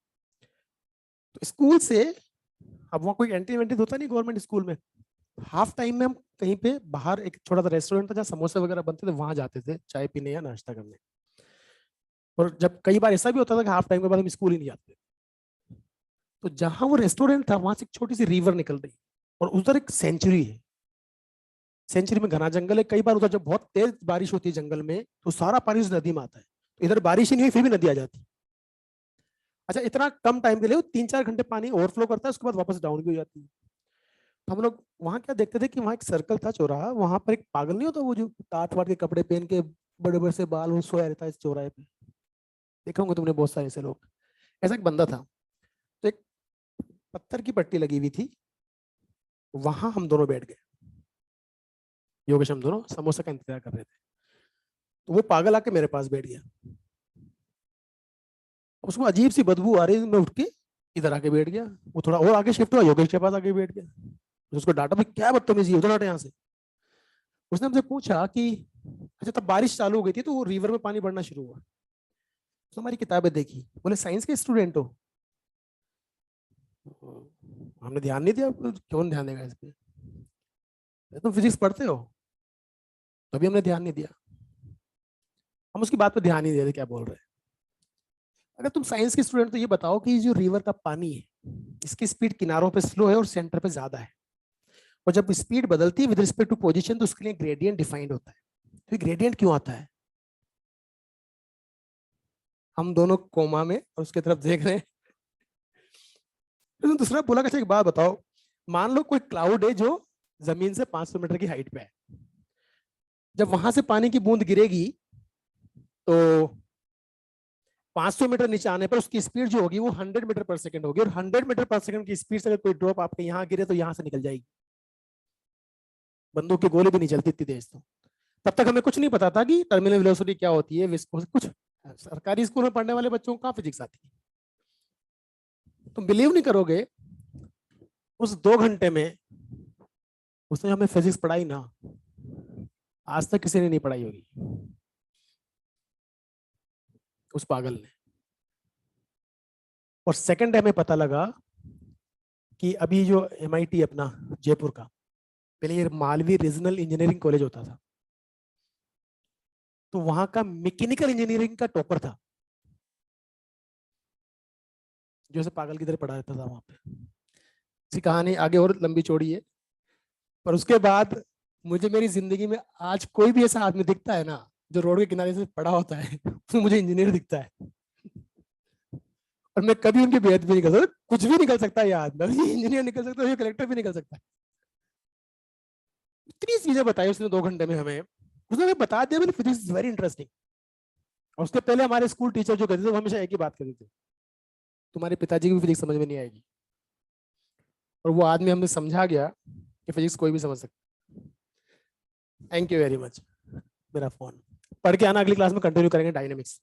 तो स्कूल से, अब वहाँ कोई एंट्री वेंट्री होता नहीं गवर्नमेंट स्कूल में, हाफ टाइम में हम कहीं पे बाहर, एक छोटा सा रेस्टोरेंट था जहाँ समोसे वगैरह बनते थे, वहां जाते थे चाय पीने या नाश्ता करने। और जब कई बार ऐसा भी होता था कि हाफ टाइम के बाद हम स्कूल ही नहीं जाते, तो जहां वो रेस्टोरेंट था वहां से एक छोटी सी रिवर निकल रही, और उधर एक सेंचुरी है। सेंचुरी में घना जंगल है, कई बार उधर जब बहुत तेज बारिश होती है जंगल में तो सारा पानी उस नदी में आता है। तो इधर बारिश ही नहीं हुई फिर भी नदी आ जाती। अच्छा, इतना कम टाइम के लिए 3-4 घंटे पानी ओवरफ्लो करता है, उसके बाद वापस डाउन भी हो जाती है। तो हम लोग वहां क्या देखते थे कि वहां एक सर्कल था चौराहा, वहां पर एक पागल नहीं होता वो जो टाट वाट के कपड़े पहन के, बड़े बड़े से बाल, वो सोया रहता है इस चौराहे पे। देखा होंगे तुमने बहुत सारे ऐसे लोग। ऐसा एक बंदा था, तो एक पत्थर की पट्टी लगी हुई थी, वहां हम दोनों बैठ गए। योगेश, हम दोनों समोसा का इंतजार कर रहे थे। तो वो पागल आके मेरे पास बैठ गया। उसको अजीब सी बदबू आ रही, मैं उठ के इधर आके बैठ गया। वो थोड़ा और आगे शिफ्ट हुआ, योगेश के पास आके बैठ गया। तो उसको डांटा, भाई क्या बदतमीजी है, उधर हट यहाँ से। उसने हमसे पूछा कि अच्छा, तब बारिश चालू हो गई थी तो वो रिवर में पानी बढ़ना शुरू हुआ। तो हमारी किताबें देखी, बोले साइंस के स्टूडेंट हो? हमने ध्यान नहीं दिया, कौन ध्यान देगा इस पे, तुम फिजिक्स पढ़ते हो, तभी हमने ध्यान नहीं दिया। हम उसकी बात पे ध्यान नहीं दे रहे क्या बोल रहे हैं। अगर तुम साइंस के स्टूडेंट तो ये बताओ कि जो रिवर का पानी है, इसकी स्पीड किनारों पे स्लो है और सेंटर पे ज्यादा है, और जब स्पीड बदलती है विद रिस्पेक्ट टू पोजीशन तो उसके लिए ग्रेडियंट डिफाइंड होता है। तो ग्रेडियंट क्यों आता है? हम दोनों कोमा में और उसके तरफ देख रहे हैं। तो दूसरा बोला, अच्छा एक बात बताओ, मान लो कोई क्लाउड है जो जमीन से 500 मीटर की हाइट पे है, जब वहां से पानी की बूंद गिरेगी तो 500 मीटर नीचे आने पर उसकी स्पीड जो होगी वो 100 मीटर पर सेकंड होगी, और 100 मीटर पर सेकंड की स्पीड से अगर कोई ड्रॉप आपके यहाँ गिरे तो यहाँ से निकल जाएगी। बंदूक की गोली भी नहीं चलती इतनी तेज। तो तब तक हमें कुछ नहीं पता था कि टर्मिनल वेलोसिटी क्या होती है, विस्कोस कुछ। सरकारी स्कूल में पढ़ने वाले बच्चों को कहाँ फिजिक्स आती है। तुम बिलीव नहीं करोगे, उस 2 घंटे में उसने हमें फिजिक्स पढ़ाई ना, आज तक किसी ने नहीं पढ़ाई होगी, उस पागल ने। और सेकंड हमें पता लगा कि अभी जो MIT अपना जयपुर का, पहले ये मालवी रीजनल इंजीनियरिंग कॉलेज होता था, तो वहां का मैकेनिकल इंजीनियरिंग का टॉपर था, जो ऐसे पागल की तरह पढ़ा रहता था वहां पे। इसकी कहानी आगे और लंबी चौड़ी है। पर उसके बाद मुझे मेरी जिंदगी में आज कोई भी ऐसा आदमी दिखता है ना जो रोड के किनारे से पड़ा होता है, उसमें मुझे इंजीनियर दिखता है। और मैं कभी उनकी बेइज्जती भी नहीं कर सकता, कुछ भी निकल सकता है, यार ये इंजीनियर निकल सकता है, ये कलेक्टर भी निकल सकता है। इतनी चीजें बताई उसने 2 घंटे में हमें। उसने हमें बता दिया, मैंने फिजिक्स इज वेरी इंटरेस्टिंग। और उसके पहले हमारे स्कूल टीचर जो कहते थे वो हमेशा एक ही बात कहते थे, तुम्हारे पिताजी की भी फिजिक्स समझ में नहीं आएगी। और वो आदमी हमें समझा गया कि फिजिक्स कोई भी समझ सकता है। Thank you very much. मेरा फोन पढ़ के आना, अगली क्लास में कंटिन्यू करेंगे dynamics.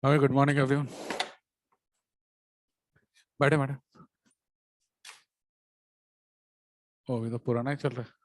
Okay, good morning everyone. बैठे बैठे। ओ, ये तो पुराना ही चल रहा है।